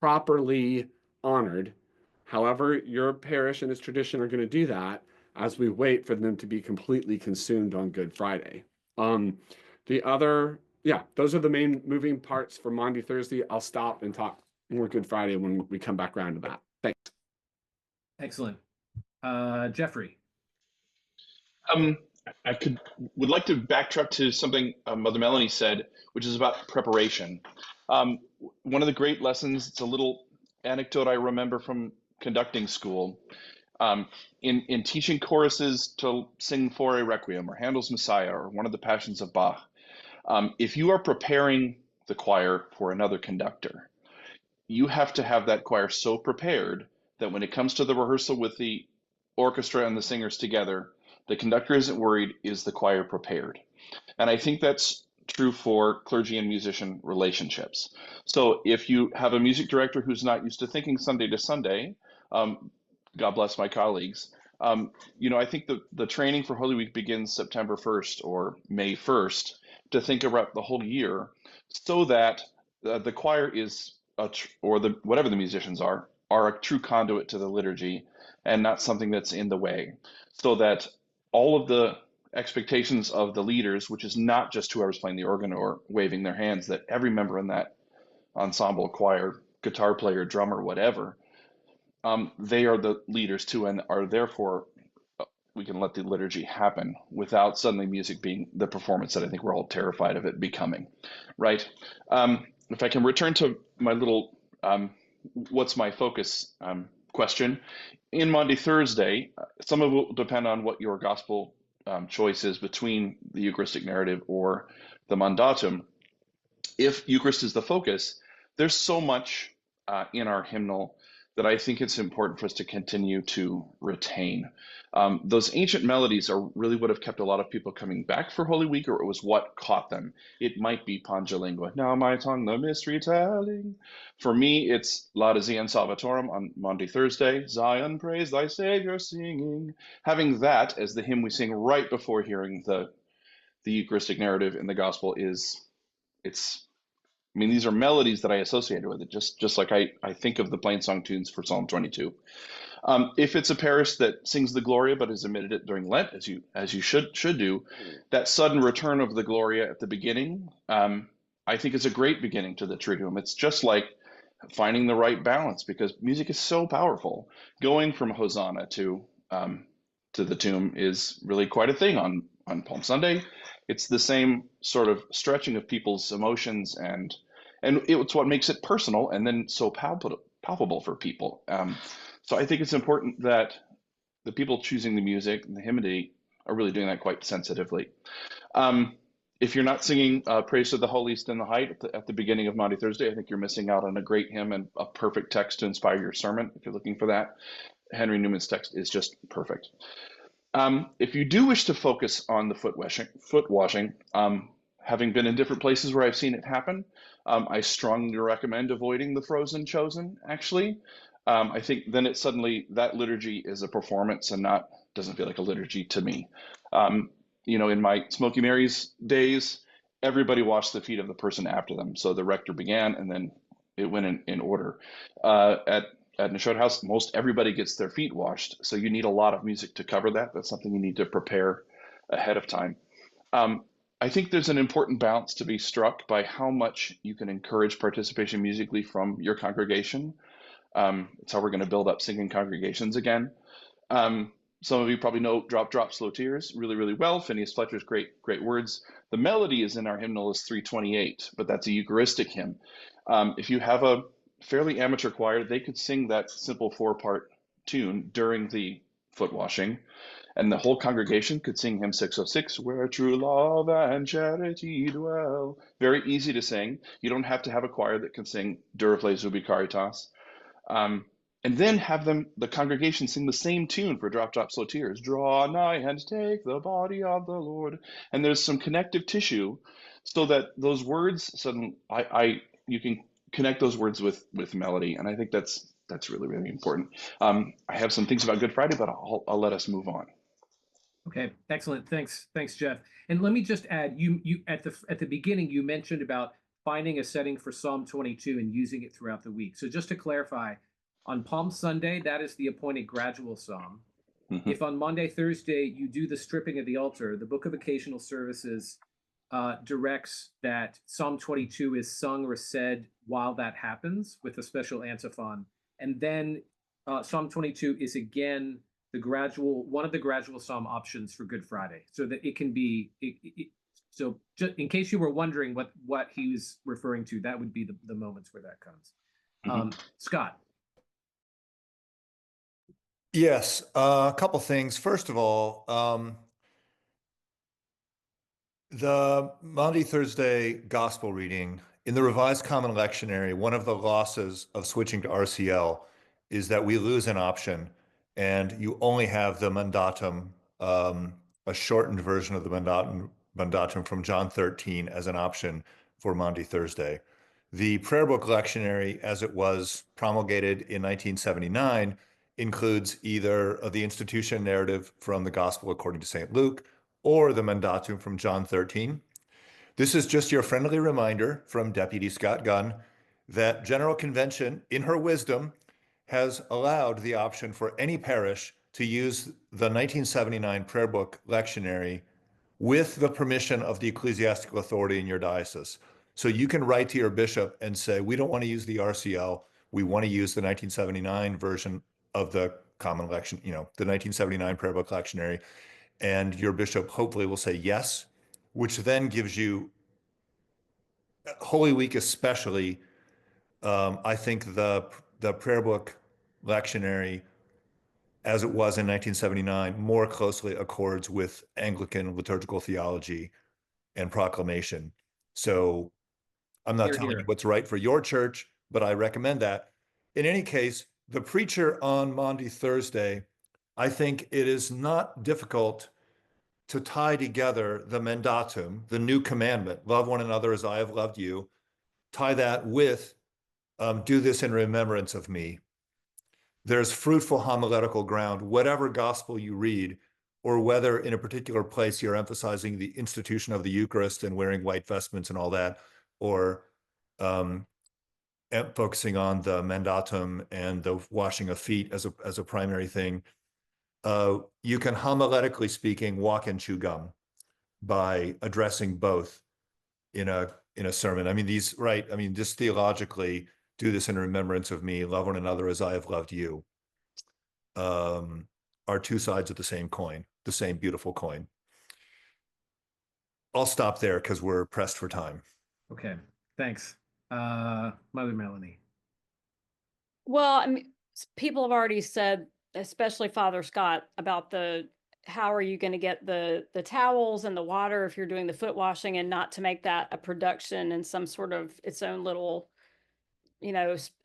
properly honored. However, your parish and its tradition are going to do that as we wait for them to be completely consumed on Good Friday. Those are the main moving parts for Maundy, Thursday. I'll stop and talk more Good Friday when we come back around to that. Thanks. Excellent. Jeffrey. I would like to backtrack to something Mother Melanie said, which is about preparation. One of the great lessons, it's a little anecdote I remember from conducting school, in teaching choruses to sing for a Requiem or Handel's Messiah or one of the Passions of Bach. If you are preparing the choir for another conductor, you have to have that choir so prepared that when it comes to the rehearsal with the orchestra and the singers together, the conductor isn't worried, is the choir prepared? And I think that's true for clergy and musician relationships. So if you have a music director who's not used to thinking Sunday to Sunday, God bless my colleagues. I think the training for Holy Week begins September 1st or May 1st to think about the whole year, so that the choir is, whatever the musicians are a true conduit to the liturgy and not something that's in the way, so that all of the expectations of the leaders, which is not just whoever's playing the organ or waving their hands, that every member in that ensemble, choir, guitar player, drummer, whatever, they are the leaders too, and are therefore we can let the liturgy happen without suddenly music being the performance that I think we're all terrified of it becoming, right? If I can return to my little what's my focus question, in Maundy Thursday, some of it will depend on what your gospel choice is between the Eucharistic narrative or the mandatum. If Eucharist is the focus, there's so much in our hymnal that I think it's important for us to continue to retain. Those ancient melodies are really what have kept a lot of people coming back for Holy Week, or it was what caught them. It might be Panjalingua, now my tongue the mystery telling. For me, it's Lauda Zion Salvatorum on Maundy Thursday, Zion praise thy Savior singing. Having that as the hymn we sing right before hearing the Eucharistic narrative in the Gospel these are melodies that I associated with it, just like I think of the plain song tunes for Psalm 22. If it's a parish that sings the Gloria but has omitted it during Lent, as you should do, that sudden return of the Gloria at the beginning, I think is a great beginning to the Triduum. It's just like finding the right balance, because music is so powerful. Going from Hosanna to the tomb is really quite a thing on Palm Sunday. It's the same sort of stretching of people's emotions, and it's what makes it personal and then so palpable for people. So I think it's important that the people choosing the music and the hymnody are really doing that quite sensitively. If you're not singing Praise to the Holiest in the Height at the beginning of Maundy Thursday, I think you're missing out on a great hymn and a perfect text to inspire your sermon. If you're looking for that, Henry Newman's text is just perfect. If you do wish to focus on the foot washing, having been in different places where I've seen it happen, I strongly recommend avoiding the frozen chosen, actually. I think then that liturgy is a performance and doesn't feel like a liturgy to me. In my Smoky Mary's days, everybody washed the feet of the person after them. So the rector began, and then it went in order. At Nashotah House, most everybody gets their feet washed, so you need a lot of music to cover that. That's something you need to prepare ahead of time. I think there's an important balance to be struck by how much you can encourage participation musically from your congregation. It's how we're going to build up singing congregations again. Some of you probably know Drop, Drop, Slow Tears really, really well. Phineas Fletcher's great words. The melody is in our hymnal is 328, but that's a Eucharistic hymn. If you have a fairly amateur choir, they could sing that simple 4-part tune during the foot washing, and the whole congregation could sing hymn 606, where true love and charity dwell. Very easy to sing. You don't have to have a choir that can sing Durafle Zubi Caritas. And then have the congregation sing the same tune for Drop, Drop, Slow Tears. Draw nigh and take the body of the Lord. And there's some connective tissue so that those words you can connect those words with melody. And I think that's really, really important. I have some things about Good Friday, but I'll let us move on. Okay, excellent. Thanks, Jeff. And let me just add, you at the beginning you mentioned about finding a setting for Psalm 22 and using it throughout the week. So just to clarify, on Palm Sunday, that is the appointed gradual psalm. Mm-hmm. If on Maundy Thursday you do the stripping of the altar, the Book of Occasional Services directs that Psalm 22 is sung or said while that happens with a special antiphon. And then Psalm 22 is again one of the gradual psalm options for Good Friday, so that it can be. So just in case you were wondering what he was referring to, that would be the moments where that comes. Mm-hmm. Scott. Yes, a couple things. First of all, the Maundy Thursday gospel reading in the Revised Common Lectionary, one of the losses of switching to RCL is that we lose an option, and you only have the mandatum, a shortened version of the mandatum from John 13 as an option for Maundy Thursday. The prayer book lectionary, as it was promulgated in 1979, includes either the institution narrative from the Gospel according to St. Luke or the Mandatum from John 13. This is just your friendly reminder from Deputy Scott Gunn that General Convention, in her wisdom, has allowed the option for any parish to use the 1979 prayer book lectionary with the permission of the ecclesiastical authority in your diocese. So you can write to your bishop and say, we don't want to use the RCL. We want to use the 1979 version of the common lection, the 1979 prayer book lectionary. And your bishop hopefully will say yes, which then gives you, Holy Week especially, I think the prayer book lectionary, as it was in 1979, more closely accords with Anglican liturgical theology and proclamation. So I'm not telling you what's right for your church, but I recommend that. In any case, the preacher on Maundy Thursday, I think it is not difficult to tie together the Mandatum, the new commandment, love one another as I have loved you, tie that with do this in remembrance of me. There's fruitful homiletical ground, whatever gospel you read, or whether in a particular place you're emphasizing the institution of the Eucharist and wearing white vestments and all that, or focusing on the Mandatum and the washing of feet as a primary thing. You can, homiletically speaking, walk and chew gum by addressing both in a sermon. I mean, just theologically, do this in remembrance of me, love one another as I have loved you, are two sides of the same coin, the same beautiful coin. I'll stop there because we're pressed for time. Okay, thanks. Mother Melanie. Well, I mean, people have already said, especially Father Scott, about how are you going to get the towels and the water if you're doing the foot washing, and not to make that a production and some sort of its own little,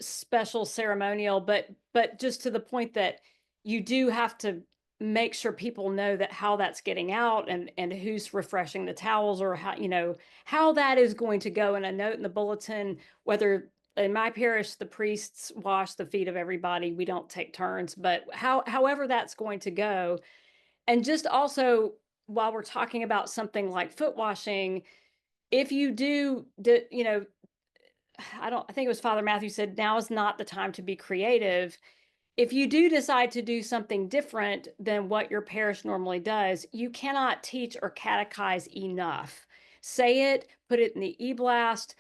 special ceremonial, but just to the point that you do have to make sure people know that how that's getting out and who's refreshing the towels, or how that is going to go in a note in the bulletin, whether in my parish, the priests wash the feet of everybody. We don't take turns, but however that's going to go. And just also, while we're talking about something like foot washing, if you I think it was Father Matthew said, now is not the time to be creative. If you do decide to do something different than what your parish normally does, you cannot teach or catechize enough. Say it, put it in the e-blast,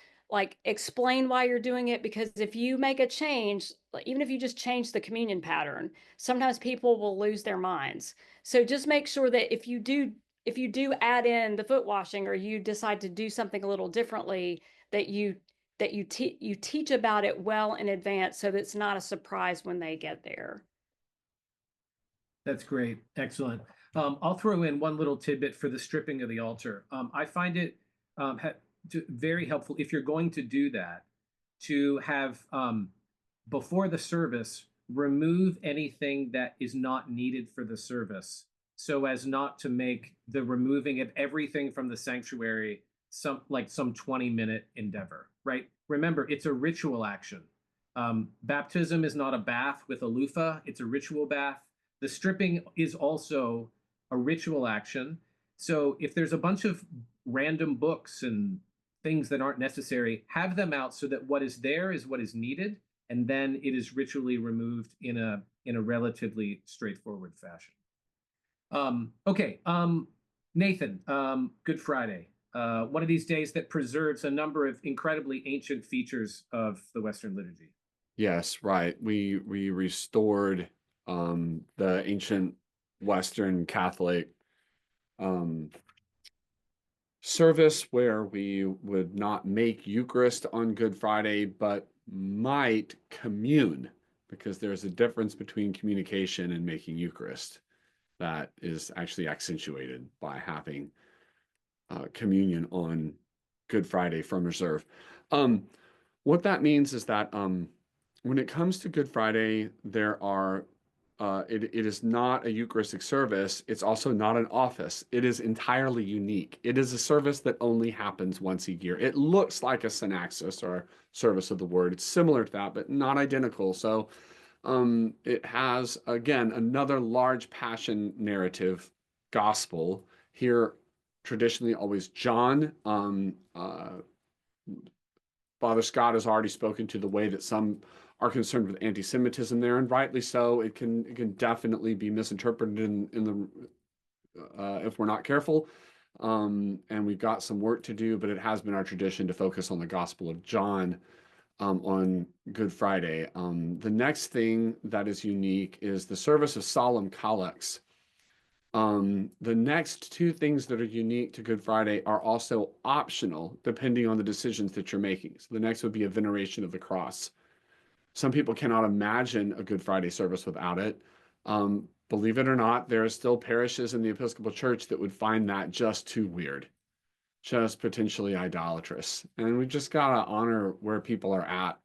explain why you're doing it, because if you make a change, even if you just change the communion pattern, sometimes people will lose their minds. So just make sure that if you do add in the foot washing, or you decide to do something a little differently, that you teach about it well in advance, so that it's not a surprise when they get there. That's great. Excellent. I'll throw in one little tidbit for the stripping of the altar. I find it very helpful, if you're going to do that, to have, before the service, remove anything that is not needed for the service, so as not to make the removing of everything from the sanctuary some 20-minute endeavor, right? Remember, it's a ritual action. Baptism is not a bath with a loofah, it's a ritual bath. The stripping is also a ritual action. So if there's a bunch of random books and things that aren't necessary, have them out so that what is there is what is needed, and then it is ritually removed in a relatively straightforward fashion. Okay, Nathan, Good Friday. One of these days that preserves a number of incredibly ancient features of the Western liturgy. Yes, right. We restored the ancient Western Catholic service, where we would not make Eucharist on Good Friday, but might commune, because there's a difference between communication and making Eucharist that is actually accentuated by having communion on Good Friday from reserve. What that means is that when it comes to Good Friday, there are it is not a Eucharistic service. It's also not an office. It is entirely unique. It is a service that only happens once a year. It looks like a synaxis, or service of the word. It's similar to that, but not identical. So It has, again, another large passion narrative gospel. Here, traditionally, always John. Father Scott has already spoken to the way that some are concerned with anti-Semitism there, and rightly so. It can definitely be misinterpreted in the if we're not careful. And we've got some work to do, but it has been our tradition to focus on the Gospel of John on Good Friday. The next thing that is unique is the service of solemn collects. The next two things that are unique to Good Friday are also optional, depending on the decisions that you're making. So the next would be a veneration of the cross. Some people cannot imagine a Good Friday service without it. Believe it or not, there are still parishes in the Episcopal Church that would find that just too weird, just potentially idolatrous. And we just got to honor where people are at.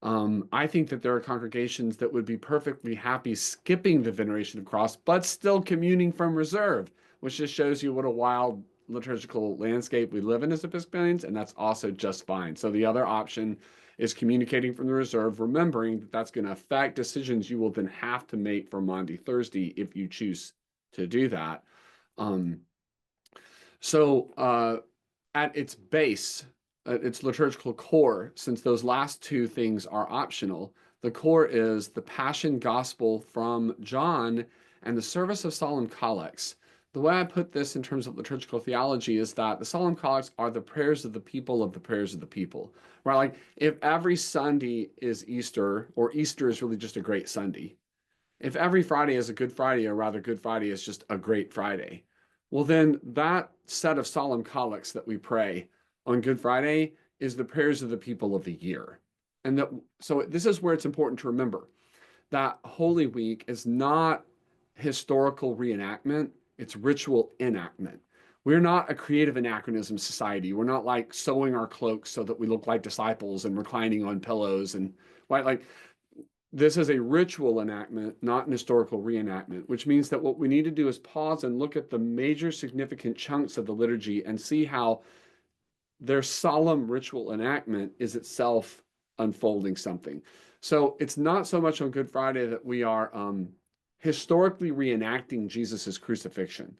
I think that there are congregations that would be perfectly happy skipping the veneration of cross, but still communing from reserve, which just shows you what a wild liturgical landscape we live in as Episcopalians, and that's also just fine. So the other option is communicating from the reserve, remembering that that's going to affect decisions you will then have to make for Maundy Thursday if you choose to do that. At its base, its liturgical core, since those last two things are optional, the core is the Passion Gospel from John and the service of solemn collects. The way I put this in terms of liturgical theology is that the solemn collects are the prayers of the people of the prayers of the people, right? Like if every Sunday is Easter, or Easter is really just a great Sunday, if every Friday is a Good Friday, or rather Good Friday is just a great Friday, well then that set of solemn collects that we pray on Good Friday is the prayers of the people of the year. And so this is where it's important to remember that Holy Week is not historical reenactment, it's ritual enactment. We're not a creative anachronism society. We're not like sewing our cloaks so that we look like disciples and reclining on pillows and right. Like this is a ritual enactment, not an historical reenactment, which means that what we need to do is pause and look at the major significant chunks of the liturgy and see how their solemn ritual enactment is itself unfolding something. So it's not so much on Good Friday that we are historically reenacting Jesus's crucifixion,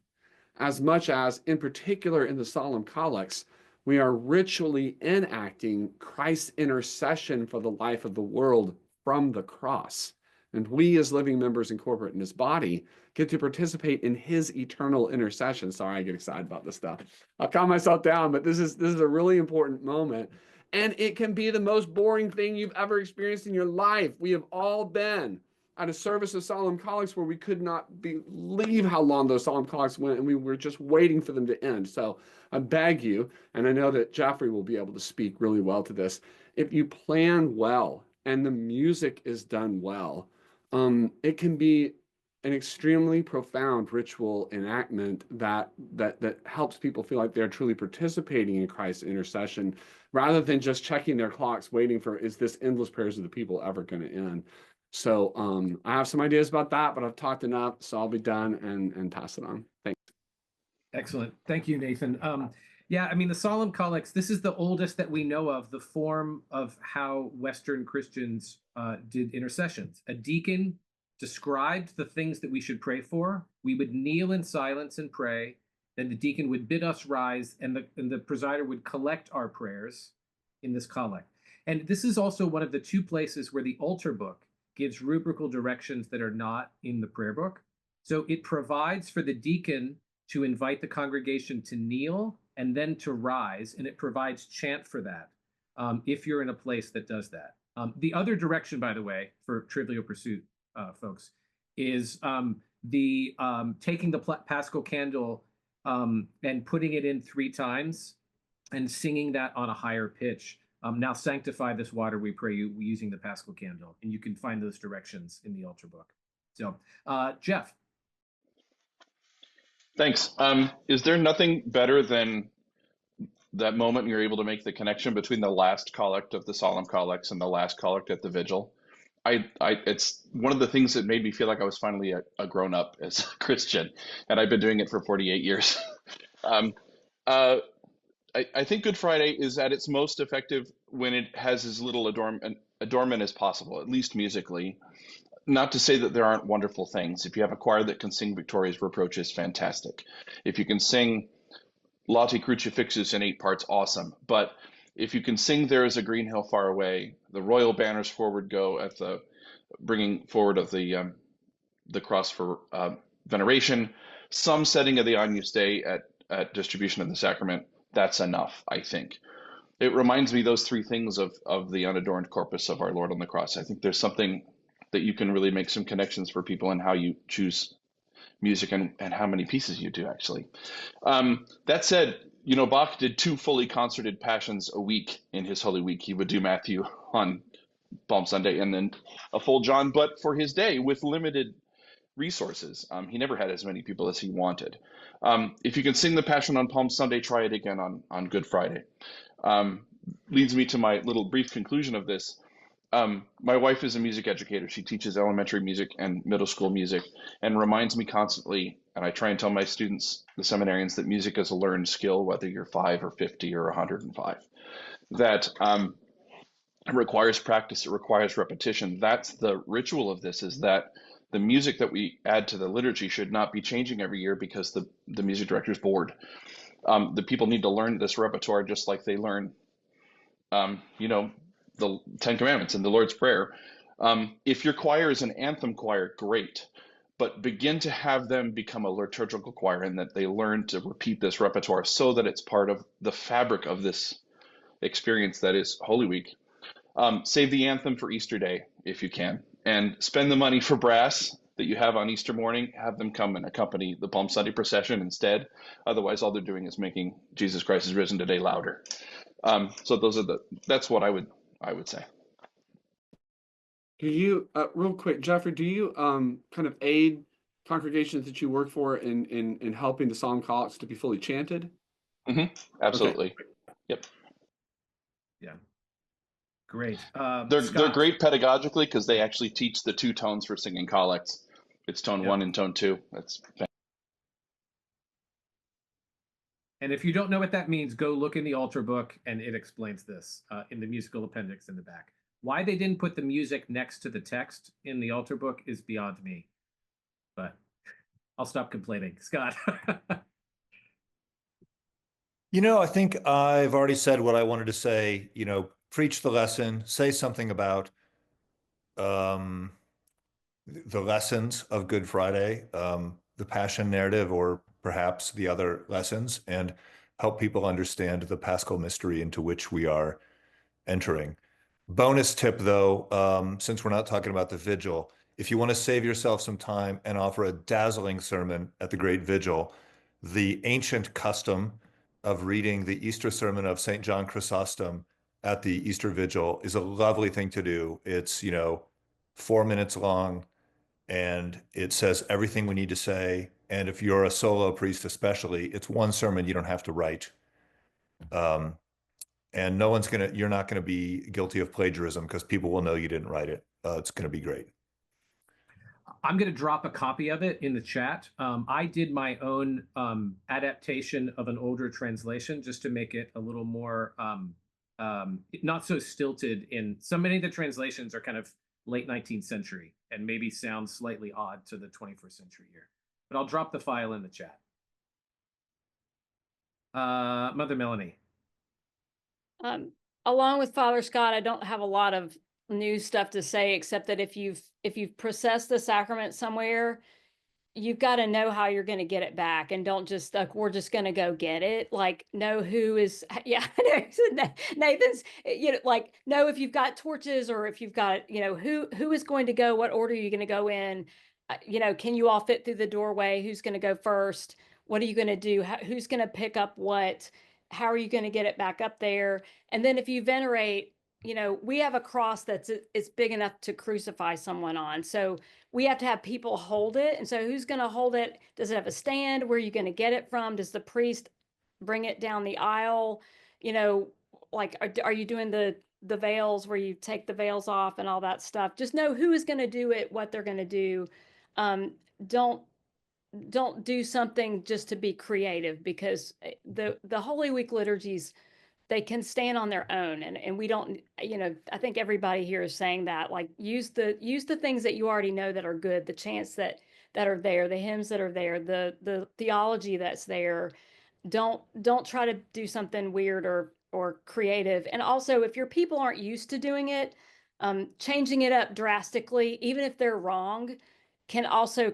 as much as, in particular in the solemn collects, we are ritually enacting Christ's intercession for the life of the world from the cross. And we as living members incorporate in his body get to participate in his eternal intercession. Sorry, I get excited about this stuff. I'll calm myself down, but this is a really important moment. And it can be the most boring thing you've ever experienced in your life. We have all been at a service of solemn collects where we could not believe how long those solemn collects went, and we were just waiting for them to end. So I beg you, and I know that Jeffrey will be able to speak really well to this, if you plan well and the music is done well, it can be an extremely profound ritual enactment that helps people feel like they're truly participating in Christ's intercession, rather than just checking their clocks, waiting for, is this endless prayers of the people ever going to end? So I have some ideas about that, but I've talked enough, so I'll be done and pass it on. Thanks. Excellent. Thank you, Nathan. Yeah, I mean, the solemn collects, this is the oldest that we know of, the form of how Western Christians did intercessions. A deacon described the things that we should pray for. We would kneel in silence and pray. Then the deacon would bid us rise, and the presider would collect our prayers in this collect. And this is also one of the two places where the altar book gives rubrical directions that are not in the prayer book. So it provides for the deacon to invite the congregation to kneel and then to rise, and it provides chant for that if you're in a place that does that. The other direction, by the way, for Trivial Pursuit folks, is taking the Paschal candle and putting it in 3 times and singing that on a higher pitch. Now sanctify this water, we pray you, using the Paschal candle. And you can find those directions in the altar book. So, Jeff. Thanks. Is there nothing better than that moment you're able to make the connection between the last collect of the solemn collects and the last collect at the vigil? It's one of the things that made me feel like I was finally a grown up as a Christian, and I've been doing it for 48 years. I think Good Friday is at its most effective when it has as little adornment as possible, at least musically. Not to say that there aren't wonderful things. If you have a choir that can sing Victoria's Reproaches, fantastic. If you can sing Latte Crucifixus in 8 parts, awesome. But if you can sing There is a Green Hill Far Away, the Royal Banners Forward Go at the bringing forward of the cross for veneration, some setting of the Agnus Dei at distribution of the sacrament, that's enough, I think. It reminds me, those 3 things, of the unadorned corpus of our Lord on the cross. I think there's something that you can really make some connections for people in how you choose music and how many pieces you do, actually. That said, Bach did 2 fully concerted passions a week in his Holy Week. He would do Matthew on Palm Sunday and then a full John, but for his day with limited resources. He never had as many people as he wanted. If you can sing the Passion on Palm Sunday, try it again on Good Friday. Leads me to my little brief conclusion of this. My wife is a music educator. She teaches elementary music and middle school music and reminds me constantly, and I try and tell my students, the seminarians, that music is a learned skill, whether you're 5 or 50 or 105, that it requires practice, it requires repetition. That's the ritual of this, is that the music that we add to the liturgy should not be changing every year because the music director is bored. The people need to learn this repertoire just like they learn, the 10 Commandments and the Lord's Prayer. If your choir is an anthem choir, great, but begin to have them become a liturgical choir, and that they learn to repeat this repertoire so that it's part of the fabric of this experience that is Holy Week. Save the anthem for Easter Day if you can, and spend the money for brass that you have on Easter morning. Have them come and accompany the Palm Sunday procession instead. Otherwise, all they're doing is making Jesus Christ is risen today louder. So that's what I would say. Do you, real quick, Jeffrey, do you kind of aid congregations that you work for in helping the psalm collects to be fully chanted? Absolutely. Okay. Yep. Yeah. Great. They're great pedagogically because they actually teach the 2 tones for singing collects. It's tone 1 and tone 2. That's fantastic. And if you don't know what that means, go look in the altar book, and it explains this in the musical appendix in the back. Why they didn't put the music next to the text in the altar book is beyond me, but I'll stop complaining. Scott. I think I've already said what I wanted to say. Preach the lesson, say something about the lessons of Good Friday, the Passion narrative, or perhaps the other lessons, and help people understand the Paschal mystery into which we are entering. Bonus tip, though, since we're not talking about the vigil, if you want to save yourself some time and offer a dazzling sermon at the Great Vigil, the ancient custom of reading the Easter sermon of St. John Chrysostom at the Easter Vigil is a lovely thing to do. It's, 4 minutes long, and it says everything we need to say. And if you're a solo priest especially, it's one sermon you don't have to write. And you're not going to be guilty of plagiarism because people will know you didn't write it. It's going to be great. I'm going to drop a copy of it in the chat. I did my own adaptation of an older translation just to make it a little more not so stilted. So many of the translations are kind of late 19th century and maybe sound slightly odd to the 21st century here. But I'll drop the file in the chat. Mother Melanie. Along with Father Scott, I don't have a lot of new stuff to say, except that if you've processed the sacrament somewhere, you've got to know how you're going to get it back, and don't just we're just going to go get it. Like, know who is, Nathan's, know if you've got torches, or if you've got, who is going to go, what order are you going to go in? Can you all fit through the doorway? Who's going to go first? What are you going to do? Who's going to pick up what? How are you going to get it back up there? And then if you venerate, we have a cross it's big enough to crucify someone on. So we have to have people hold it. And so who's going to hold it? Does it have a stand? Where are you going to get it from? Does the priest bring it down the aisle? Are you doing the veils where you take the veils off and all that stuff? Just know who is going to do it, what they're going to do. Don't do something just to be creative, because the Holy Week liturgies, they can stand on their own, and we don't, you know, I think everybody here is saying that, like, use the things that you already know that are good, the chants that are there, the hymns that are there, the theology that's there. Don't try to do something weird or creative. And also, if your people aren't used to doing it, changing it up drastically, even if they're wrong, can also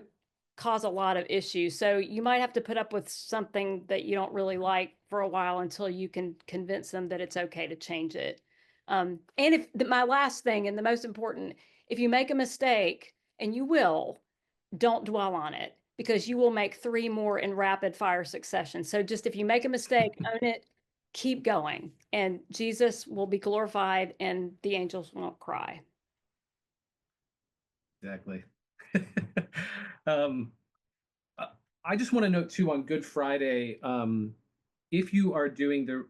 cause a lot of issues. So you might have to put up with something that you don't really like for a while until you can convince them that it's okay to change it. And if my last thing and the most important, if you make a mistake, and you will, don't dwell on it, because you will make 3 more in rapid fire succession. So just if you make a mistake, own it, keep going, and Jesus will be glorified and the angels won't cry. Exactly. um, I just want to note too, on Good Friday, if you are doing the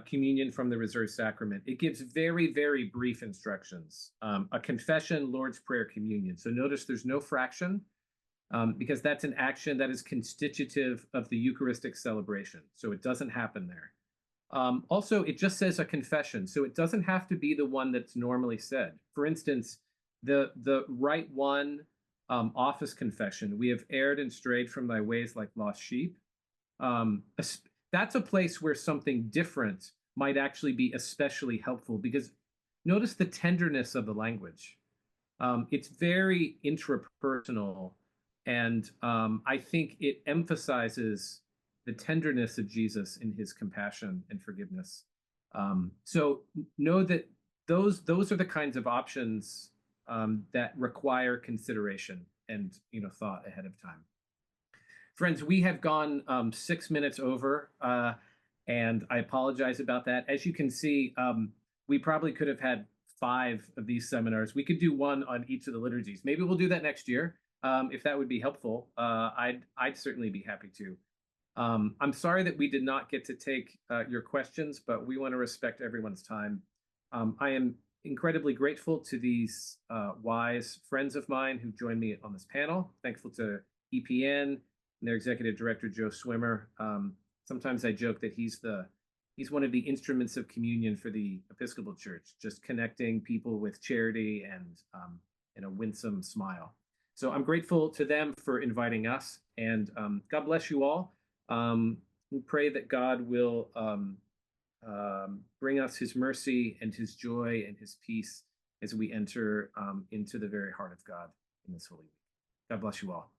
communion from the reserved sacrament, it gives very, very brief instructions. A confession, Lord's Prayer, communion. So notice there's no fraction, because that's an action that is constitutive of the Eucharistic celebration. So it doesn't happen there. Also, it just says a confession, so it doesn't have to be the one that's normally said. For instance, the Rite One office confession, we have erred and strayed from thy ways like lost sheep. That's a place where something different might actually be especially helpful, because notice the tenderness of the language. It's very intrapersonal, and I think it emphasizes the tenderness of Jesus in his compassion and forgiveness. So know that those are the kinds of options that require consideration and thought ahead of time. Friends, we have gone 6 minutes over, and I apologize about that. As you can see, we probably could have had 5 of these seminars. We could do one on each of the liturgies. Maybe we'll do that next year, if that would be helpful. I'd certainly be happy to. I'm sorry that we did not get to take your questions, but we want to respect everyone's time. I am incredibly grateful to these wise friends of mine who joined me on this panel. Thankful to EPN and their executive director, Joe Swimmer. Sometimes I joke that he's one of the instruments of communion for the Episcopal Church, just connecting people with charity and a winsome smile. So I'm grateful to them for inviting us, and God bless you all. We pray that God will bring us his mercy and his joy and his peace as we enter into the very heart of God in this holy week. God bless you all.